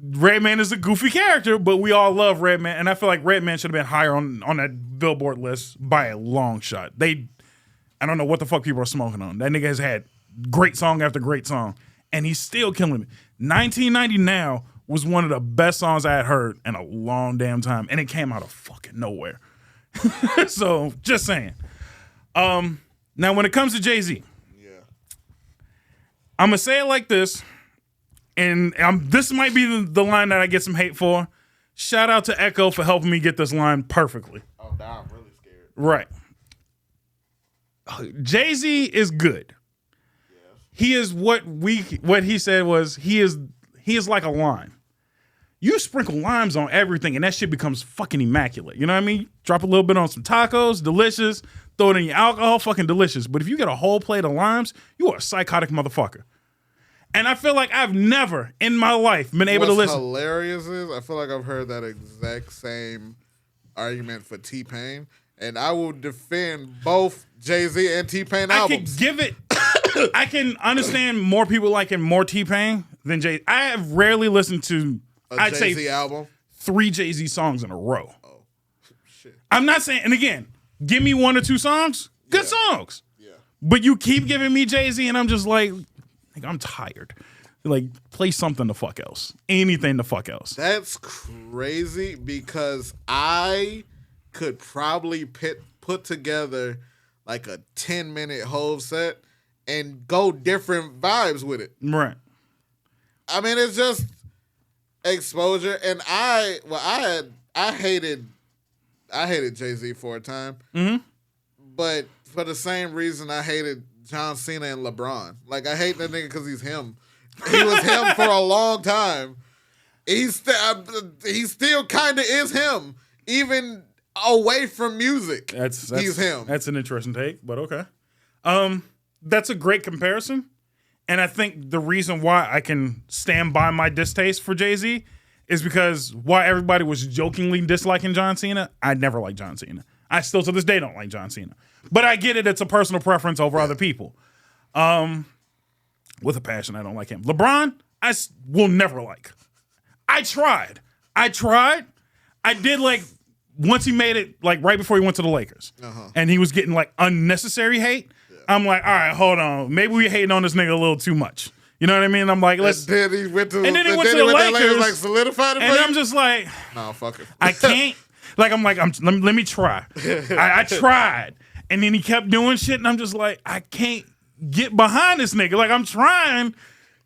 Redman is a goofy character, but we all love Redman. And I feel like Redman should have been higher on that Billboard list by a long shot. I don't know what the fuck people are smoking on. That nigga has had great song after great song, and he's still killing me. 1990 Now was one of the best songs I had heard in a long damn time, and it came out of fucking nowhere. So, just saying. Now, when it comes to Jay-Z, I'm going to say it like this, and this might be the line that I get some hate for. Shout out to Echo for helping me get this line perfectly. Oh, now I'm really scared. Right. Jay-Z is good. Yes. He is what he said was he is like a lime. You sprinkle limes on everything and that shit becomes fucking immaculate. You know what I mean? Drop a little bit on some tacos, delicious. Throw it in your alcohol, fucking delicious. But if you get a whole plate of limes, you are a psychotic motherfucker. And I feel like I've never in my life been able to listen. What's hilarious is I feel like I've heard that exact same argument for T-Pain. And I will defend both Jay-Z and T-Pain albums. I can understand more people liking more T-Pain than Jay. I have rarely listened to I'd Jay-Z say album? 3 Jay-Z songs in a row. Oh, shit. I'm not saying, and again, give me 1 or 2 songs, good songs. Yeah. But you keep giving me Jay-Z and I'm just like I'm tired. Like, play something the fuck else. Anything the fuck else. That's crazy because I could probably put together like a 10-minute Hove set and go different vibes with it. Right. I mean, it's just exposure. And I hated Jay-Z for a time. Mm-hmm. But for the same reason I hated John Cena and LeBron. Like, I hate that nigga because he's him. He was him for a long time. He still kind of is him, even away from music. He's him. That's an interesting take, but okay. That's a great comparison. And I think the reason why I can stand by my distaste for Jay-Z is because while everybody was jokingly disliking John Cena, I never liked John Cena. I still to this day don't like John Cena. But I get it. It's a personal preference over other people. With a passion, I don't like him. LeBron, I will never like. I tried. I did like once he made it like right before he went to the Lakers. And he was getting like unnecessary hate. Yeah. I'm like, all right, hold on. Maybe we hating on this nigga a little too much. You know what I mean? I'm like, let's. And then he went to the Lakers, like solidified it. And I'm just like, no, fuck it. I can't. Like, I'm like, let me try. I tried. And then he kept doing shit, and I'm just like, I can't get behind this nigga. Like, I'm trying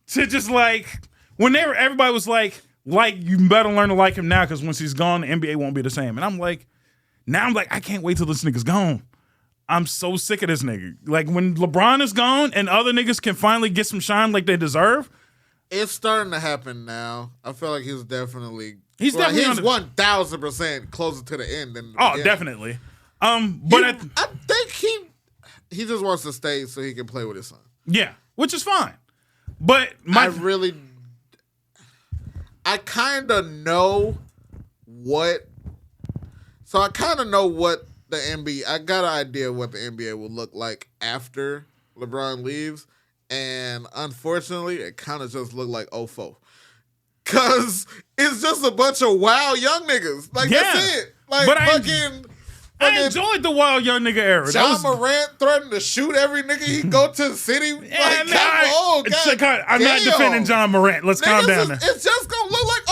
to just like, whenever everybody was like, you better learn to like him now, because once he's gone, the NBA won't be the same. And I'm like, I can't wait till this nigga's gone. I'm so sick of this nigga. Like, when LeBron is gone and other niggas can finally get some shine like they deserve. It's starting to happen now. I feel like he's definitely 1,000% closer to the end than the beginning. Definitely. But I think he just wants to stay so he can play with his son. Yeah, which is fine. But I kind of know what. So I kind of know what the NBA. I got an idea of what the NBA will look like after LeBron leaves, and unfortunately, it kind of just looked like 04. Cause it's just a bunch of wild young niggas. Like, that's it. Like, but I enjoyed the wild young nigga era. John Morant threatened to shoot every nigga he go to the city. I'm not defending John Morant. Let's calm down now. It's just gonna look like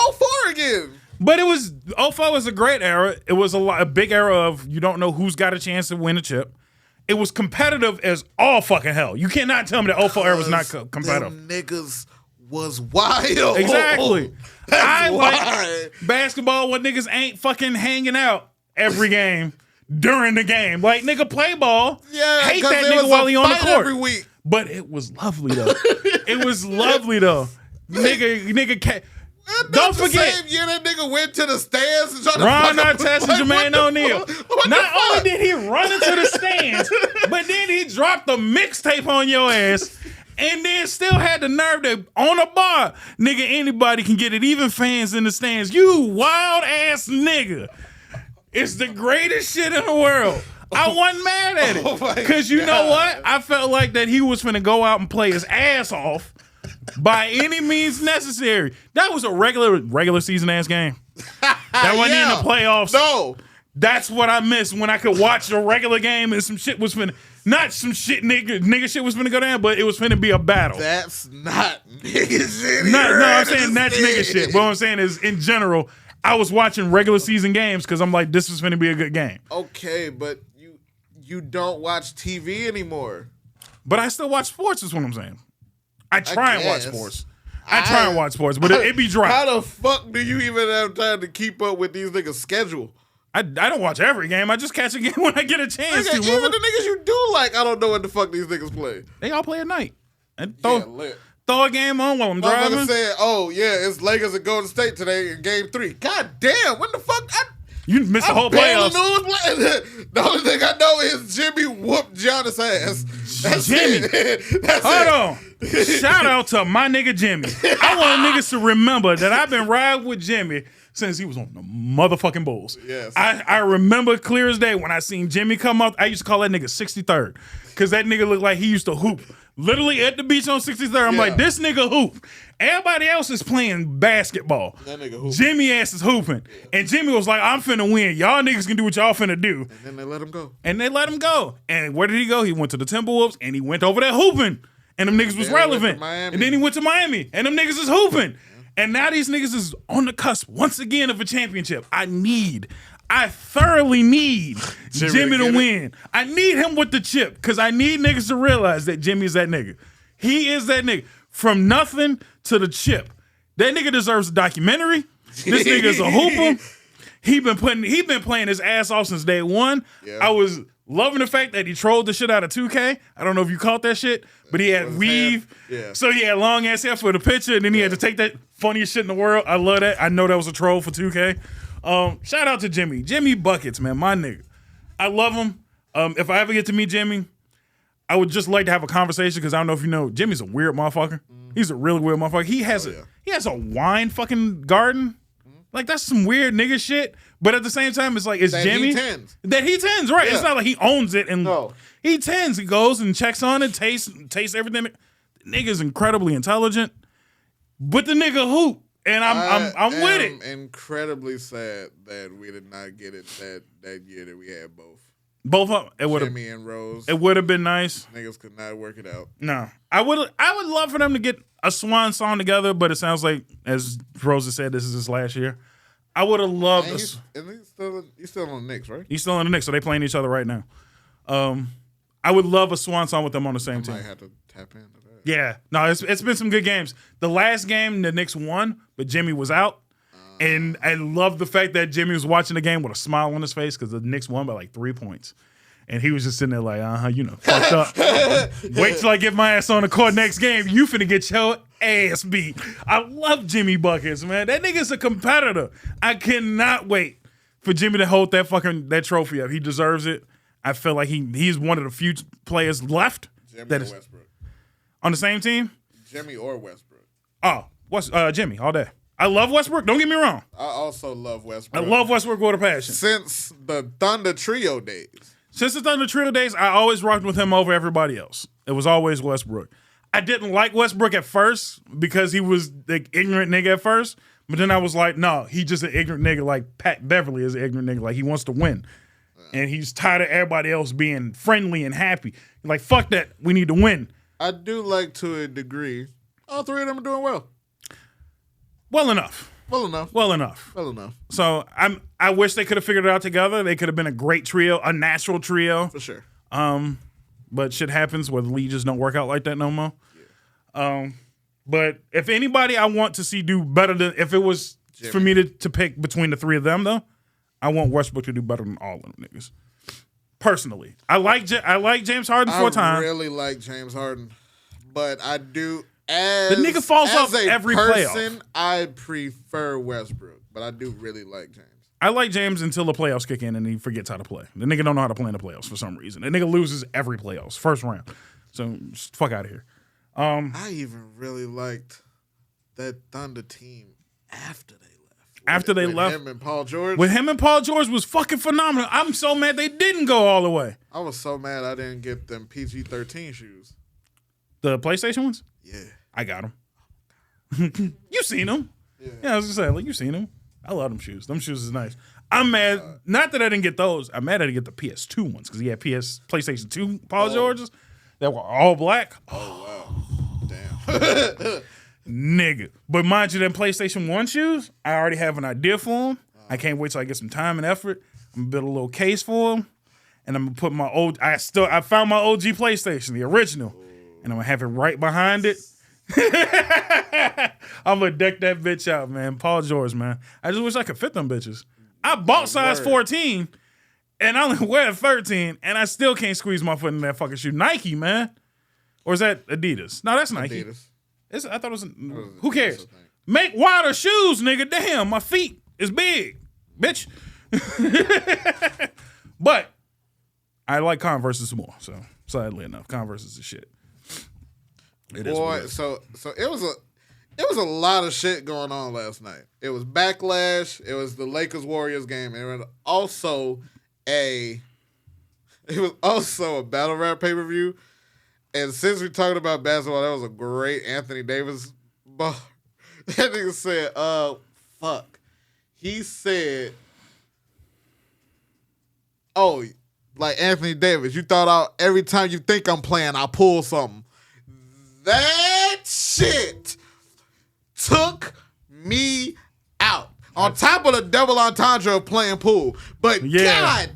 opinion. But it was 04 was a great era. It was a big era of you don't know who's got a chance to win a chip. It was competitive as all fucking hell. You cannot tell me that 04 era was not competitive. Them niggas was wild. Exactly. I why. like basketball when niggas ain't fucking hanging out every game during the game. Like, nigga, play ball. Yeah, hate 'cause that there nigga was while a he on the fight court. every week. But it was lovely though. It was lovely though. Nigga, don't forget. Same year that nigga went to the stands and tried to Ron fuck up- Artest and like, Jermaine what the O'Neal. fuck? What the Not only fuck? did he run into the stands, but then he dropped the mixtape on your ass. And then still had the nerve to on a bar, nigga. Anybody can get it, even fans in the stands. You wild ass nigga. It's the greatest shit in the world. I wasn't mad at it because you know what? I felt like that he was finna go out and play his ass off by any means necessary. That was a regular season ass game. That wasn't in the playoffs. No. That's what I missed when I could watch a regular game and some shit was finna, not some shit nigga shit was finna go down, but it was finna be a battle. That's not nigga shit. No, I'm saying that's nigga shit. What I'm saying is, in general, I was watching regular season games because I'm like, this is finna be a good game. Okay, but you don't watch TV anymore. But I still watch sports, is what I'm saying. I try and watch guess. sports. I try and watch sports, but it be dry. How the fuck do you even have time to keep up with these niggas' schedule? I don't watch every game. I just catch a game when I get a chance to. Even the niggas you do like, I don't know what the fuck these niggas play. They all play at night. And Lit. throw a game on while I'm driving. Motherfucker said, oh, yeah, it's Lakers and Golden State today in game 3. God damn, what the fuck? You missed the whole barely playoffs. knew it was playing. The only thing I know is Jimmy whooped Giannis' ass. That's Jimmy. it. That's Hold it. on. Shout out to my nigga Jimmy. I want niggas to remember that I've been riding with Jimmy since he was on the motherfucking Bulls. Yes. I remember clear as day when I seen Jimmy come out. I used to call that nigga 63rd because that nigga looked like he used to hoop. Literally at the beach on 63rd. I'm like, this nigga hoop. Everybody else is playing basketball. That nigga hooping. Jimmy ass is hooping. And Jimmy was like, I'm finna win. Y'all niggas can do what y'all finna do. And then they let him go. And they let him go. And where did he go? He went to the Timberwolves and he went over there hooping. And them niggas was then he went to relevant. Miami. And then he went to Miami. And them niggas is hooping. And now these niggas is on the cusp once again of a championship. I thoroughly need Jimmy to win. I need him with the chip because I need niggas to realize that Jimmy's that nigga. He is that nigga. From nothing to the chip. That nigga deserves a documentary. This nigga's a hooper. He been playing his ass off since day one. Yeah. I was loving the fact that he trolled the shit out of 2K. I don't know if you caught that shit, but he had weave. Yeah. So he had long ass hair for the picture, and then he had to take that funniest shit in the world. I love that. I know that was a troll for 2K. Shout out to Jimmy. Jimmy Buckets, man, my nigga. I love him. If I ever get to meet Jimmy, I would just like to have a conversation because I don't know if you know, Jimmy's a weird motherfucker. He's a really weird motherfucker. He has a wine fucking garden. Like, that's some weird nigga shit. But at the same time, it's like, it's That Jimmy. he tends. That he tends, right. Yeah. It's not like he owns it. And No. he tends. He goes and checks on it, tastes everything. The nigga's incredibly intelligent. But the nigga hoop. And I'm with it. I'm incredibly sad that we did not get it that year that we had both. Both of them. It would have. Jimmy and Rose. It would have been nice. Niggas could not work it out. No, I would love for them to get a swan song together, but it sounds like, as Rosa said, this is his last year. I would have loved. And he's still on the Knicks, right? He's still in the Knicks, so they playing each other right now. I would love a swan song with them on the same team. Might have to tap into that. Yeah, no, it's been some good games. The last game, the Knicks won, but Jimmy was out. And I love the fact that Jimmy was watching the game with a smile on his face because the Knicks won by like 3 points. And he was just sitting there like, fucked up. Wait till I get my ass on the court next game. You finna get your ass beat. I love Jimmy Buckets, man. That nigga's a competitor. I cannot wait for Jimmy to hold that trophy up. He deserves it. I feel like he's one of the few players left Jimmy that or is Westbrook. on the same team. Jimmy or Westbrook. Oh, Jimmy all day. I love Westbrook. Don't get me wrong. I also love Westbrook. I love Westbrook with a passion. Since the Thunder Trio days. Since the Thunder Trio days, I always rocked with him over everybody else. It was always Westbrook. I didn't like Westbrook at first because he was the ignorant nigga at first. But then I was like, no, he just an ignorant nigga like Pat Beverly is an ignorant nigga. Like, he wants to win. And he's tired of everybody else being friendly and happy. Like, fuck that. We need to win. I do like, to a degree, all three of them are doing well. Well enough. Well enough. Well enough. Well enough. So I wish they could have figured it out together. They could have been a great trio, a natural trio. For sure. But shit happens where the lead just don't work out like that no more. Yeah. But if anybody I want to see do better than, if it was Jimmy. For me to pick between the three of them though, I want Westbrook to do better than all of them niggas. Personally, I like James Harden 4 times. I really like James Harden, but I do as the nigga falls off every person, playoff. I prefer Westbrook, but I do really like James. I like James until the playoffs kick in and he forgets how to play. The nigga don't know how to play in the playoffs for some reason. The nigga loses every playoffs, first round. So just fuck out of here. I even really liked that Thunder team after they left. With him and Paul George. With him and Paul George was fucking phenomenal. I'm so mad they didn't go all the way. I was so mad I didn't get them PG-13 shoes. The PlayStation ones? Yeah. I got them. You seen them. Yeah, I was just saying, like, you seen them. I love them shoes. Them shoes is nice. I'm mad, not that I didn't get those. I'm mad I didn't get the PS2 ones because he had PlayStation 2 Paul Georges that were all black. Oh, wow. Damn. Nigga. But mind you, them PlayStation 1 shoes, I already have an idea for them. I can't wait till I get some time and effort. I'm going to build a little case for them. And I'm going to put my I found my OG PlayStation, the original. And I'm going to have it right behind it. I'm going to deck that bitch out, man. Paul George, man. I just wish I could fit them bitches. I bought size 14, and I only wear 13, and I still can't squeeze my foot in that fucking shoe. Nike, man. Or is that Adidas? No, that's Nike. Adidas. I thought it was. Who cares? Make wider shoes, nigga. Damn, my feet is big, bitch. But I like Converse's more. So sadly enough, Converse is the shit. It is. So it was a lot of shit going on last night. It was Backlash. It was the Lakers Warriors game, and it was also a battle rap pay per view. And since we're talking about basketball, that was a great Anthony Davis bar. That nigga said, fuck. He said, oh, like Anthony Davis, you thought every time you think I'm playing, I'll pull something. That shit took me out. On top of the double entendre of playing pool. But god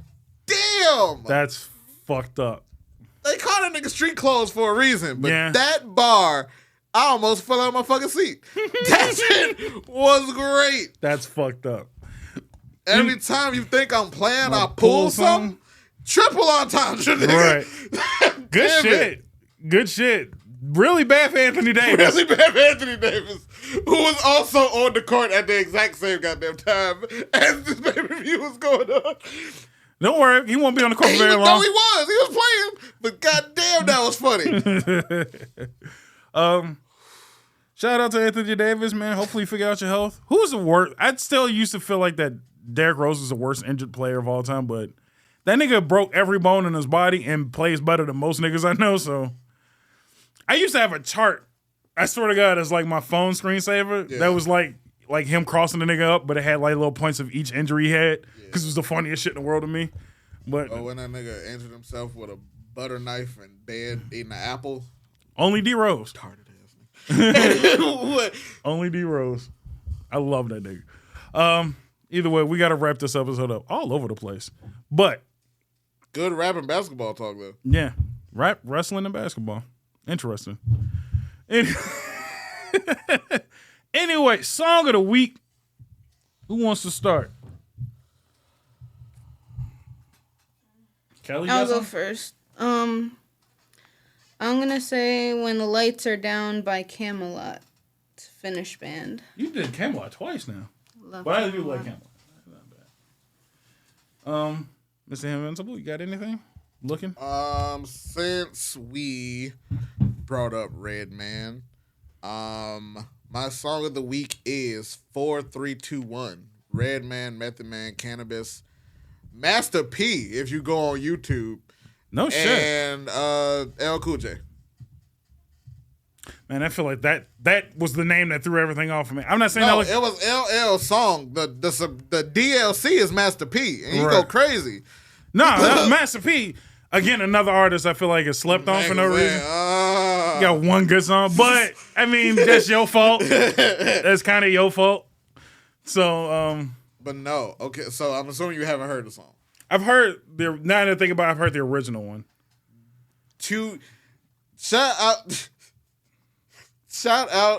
damn. That's fucked up. They call that nigga street clothes for a reason, but that bar, I almost fell out of my fucking seat. That shit was great. That's fucked up. Every time you think I'm playing, I pull something. Triple entendre, nigga. Right. Good shit. Good shit. Really bad for Anthony Davis. Really bad for Anthony Davis, who was also on the court at the exact same goddamn time as this pay-per-view was going on. Don't worry, he won't be on the court very long. No, he was playing, but goddamn, that was funny. Shout out to Anthony Davis, man. Hopefully you figure out your health. Who's the worst? I still used to feel like that Derrick Rose is the worst injured player of all time, but that nigga broke every bone in his body and plays better than most niggas I know, so. I used to have a chart, I swear to God, as like my phone screensaver. That was like him crossing the nigga up, but it had like little points of each injury he had because it was the funniest shit in the world to me. But when that nigga injured himself with a butter knife in bed eating an apple. Only D Rose. Only D Rose. I love that nigga. Either way, we got to wrap this episode up all over the place. But good rap and basketball talk though. Yeah, rap, wrestling, and basketball. Interesting. Anyway, song of the week. Who wants to start? Kelly, I'll go first. I'm gonna say "When the Lights Are Down" by Camelot. Finnish band. You did Camelot twice now. Love but I do like Camelot. Not bad. Mr. Invincible, you got anything? Looking? Since we brought up Redman, my song of the week is 4321. Redman, Method Man, Cannabis, Master P, if you go on YouTube. No shit. And L Cool J. Man, I feel like that was the name that threw everything off of me. I'm not saying no, it was LL's song. The DLC is Master P, and you go crazy. No, Master P, again, another artist I feel like is slept on for no reason. You got one good song, but I mean, that's your fault. That's kind of your fault. So, But no. Okay, so I'm assuming you haven't heard the song. I've heard now that I think about it, I've heard the original one. Shout out,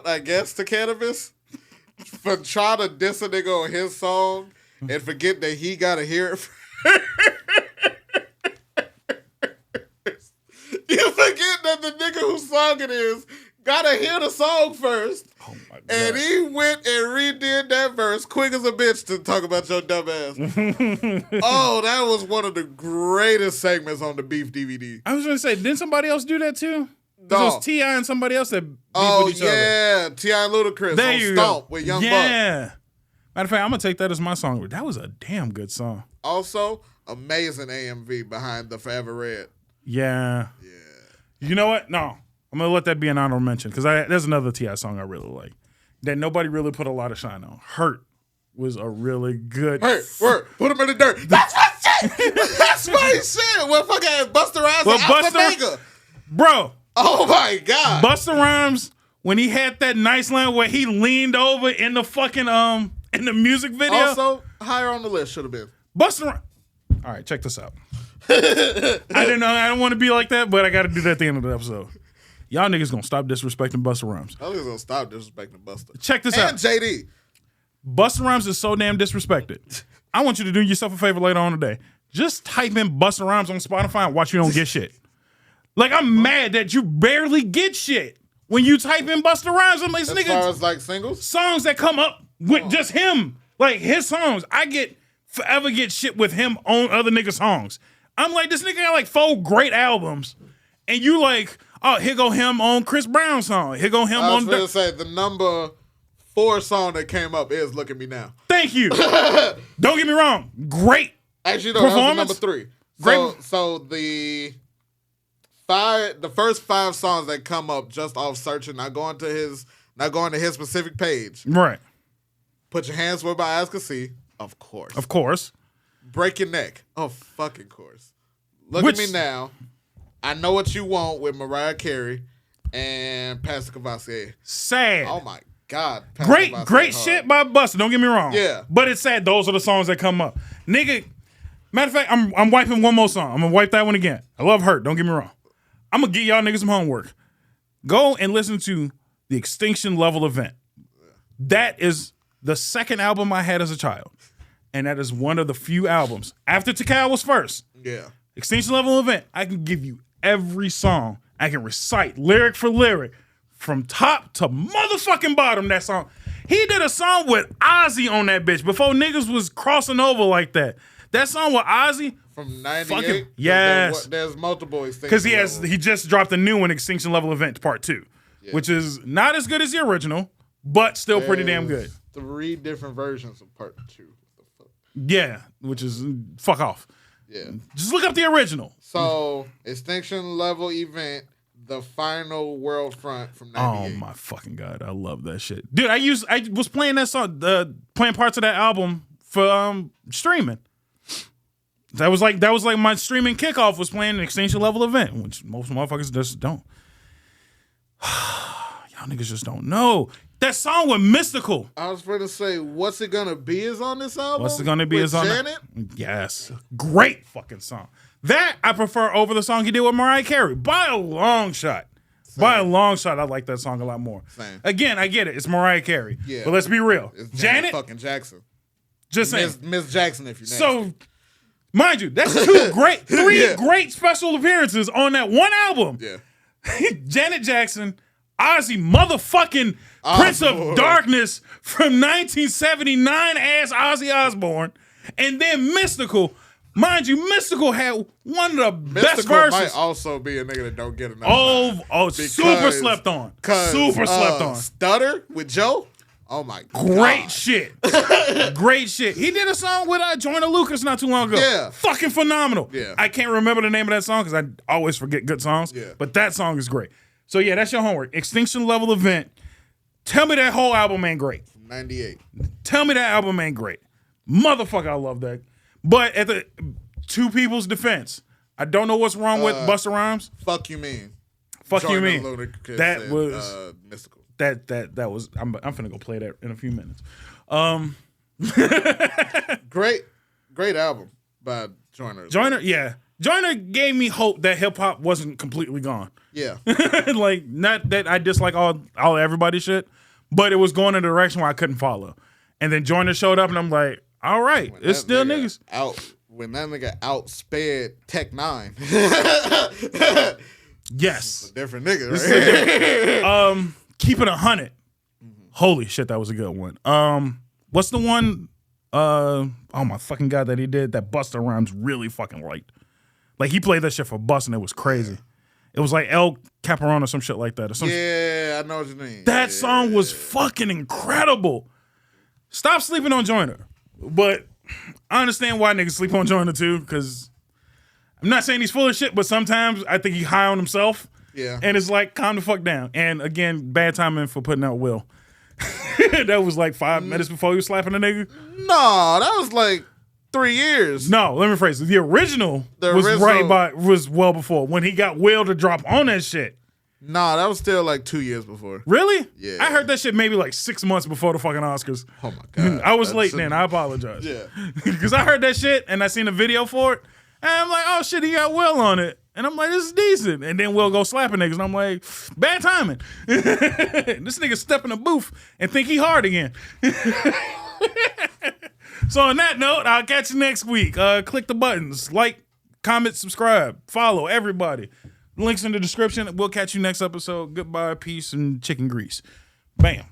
I guess, to Cannabis for trying to diss a nigga on his song and forget that he gotta hear it. You forget that the nigga whose song it is gotta hear the song first. Oh my God. And he went and redid that verse quick as a bitch to talk about your dumb ass. Oh, that was one of the greatest segments on the Beef DVD. I was going to say, didn't somebody else do that too? No. It was T.I. and somebody else that beef with each other. Yeah, T.I. and Ludacris There on you Stomp go. with Young Buck. Yeah. Matter of fact, I'm going to take that as my song. That was a damn good song. Also, amazing AMV behind the Forever Red. Yeah. You know what? No. I'm going to let that be an honorable mention because there's another T.I. song I really like that nobody really put a lot of shine on. Hurt was a really good. Hurt, put him in the dirt. That's my shit. That's my shit. Well, fucking Busta Rhymes and Alpha Mega. Bro. Oh, my God. Busta Rhymes, when he had that nice line where he leaned over in the fucking, in the music video. Also, higher on the list should have been. Busta Rhymes. All right, check this out. I didn't know. I don't want to be like that, but I got to do that at the end of the episode. Y'all niggas gonna stop disrespecting Busta Rhymes. Y'all niggas gonna stop disrespecting Busta. Check this out. And JD. Busta Rhymes is so damn disrespected. I want you to do yourself a favor later on today. Just type in Busta Rhymes on Spotify and watch you don't get shit. Like, I'm mad that you barely get shit when you type in Busta Rhymes. I'm like, this As nigga, far as like singles? songs that come up with just him. Like, his songs. I forever get shit with him on other niggas' songs. I'm like, this nigga got like 4 great albums. And you like, oh, here go him on Chris Brown's song. Here go him I was on... going to say, the number 4 song that came up is Look at Me Now. Thank you. Don't get me wrong. Great Actually, no, that was the performance. number 3. Great. So the first 5 songs that come up just off searching, not going to his specific page. Right. Put Your Hands Where My Eyes Can See. Of course. Of course. Break Your Neck. Of fucking course. Look at Me Now. I Know What You Want with Mariah Carey and Pastor Cavassier. Sad. Oh my God. Great shit by Busta. Don't get me wrong. Yeah. But it's sad. Those are the songs that come up. Nigga, matter of fact, I'm wiping one more song. I'm going to wipe that one again. I love Hurt. Don't get me wrong. I'm going to get y'all niggas some homework. Go and listen to the Extinction Level Event. That is the second album I had as a child. And that is one of the few albums. After Takao was first. Yeah. Extinction Level Event. I can give you every song. I can recite lyric for lyric from top to motherfucking bottom that song. He did a song with Ozzy on that bitch before niggas was crossing over like that. That song with Ozzy. From 98? Yes. There's multiple Extinction Because he just dropped a new one, Extinction Level Event Part 2, which is not as good as the original, but still pretty damn good. 3 different versions of Part 2. Yeah, which is fuck off. Yeah. Just look up the original. So, Extinction Level Event, the final World Front from 98. Oh my fucking God, I love that shit. Dude, I was playing that song, playing parts of that album for streaming. That was like my streaming kickoff was playing an Extinction Level Event, which most motherfuckers just don't. Y'all niggas just don't know. That song with Mystical. I was going to say, What's It Gonna Be is on this album? What's It Gonna Be is on Janet? Yes. Great fucking song. That I prefer over the song he did with Mariah Carey. By a long shot. Same. By a long shot, I like that song a lot more. Same. Again, I get it. It's Mariah Carey. Yeah. But let's be real. It's Janet fucking Jackson. Just saying. Miss Jackson, if you're nasty. So, mind you, that's 3 great special appearances on that one album. Yeah. Janet Jackson, Ozzy motherfucking Prince of Darkness from 1979 as Ozzy Osbourne, and then Mystical. Mind you, Mystical had one of the best verses. Might also be a nigga that don't get enough. Super slept on. Super slept on. Stutter with Joe. Oh my God. Great shit. Great shit. He did a song with Joyner Lucas not too long ago. Yeah. Fucking phenomenal. Yeah. I can't remember the name of that song because I always forget good songs. Yeah. But that song is great. So yeah, that's your homework. Extinction Level Event. Tell me that whole album ain't great. 98. Tell me that album ain't great. Motherfucker, I love that. But at the two people's defense, I don't know what's wrong with Busta Rhymes. Fuck you mean. Fuck Joyner you mean. Ludacris That and, was Mystical. that was I'm finna go play that in a few minutes. Great album by Joyner. Joyner, yeah. Joyner gave me hope that hip hop wasn't completely gone. Yeah. Like, not that I dislike all everybody's shit, but it was going in a direction where I couldn't follow. And then Joyner showed up, and I'm like, all right, it's still niggas. When that nigga outsped Tech 9. Yes. A different nigga, right? Keep it 100. Holy shit, that was a good one. What's the one? Oh my fucking god, that he did that Busta Rhymes really fucking liked. Like he played that shit for Bust and it was crazy. It was like El Caparone or some shit like that. Or some I know what you mean. That song was fucking incredible. Stop sleeping on Joyner, but I understand why niggas sleep on Joyner too. Because I'm not saying he's full of shit, but sometimes I think he's high on himself. Yeah, and it's like calm the fuck down. And again, bad timing for putting out Will. That was like 5 minutes before he was slapping a nigga. No, that was like 3 years. No, let me rephrase it. The original was well before when he got Will to drop on that shit. Nah, that was still like 2 years before. Really? Yeah. I heard that shit maybe like 6 months before the fucking Oscars. Oh my god. I was late then. I apologize. Yeah. Because I heard that shit and I seen a video for it. And I'm like, oh shit, he got Will on it. And I'm like, this is decent. And then Will go slapping niggas. And I'm like, bad timing. This nigga step in the booth and think he hard again. So on that note, I'll catch you next week. Click the buttons. Like, comment, subscribe, follow everybody. Links in the description. We'll catch you next episode. Goodbye, peace, and chicken grease. Bam.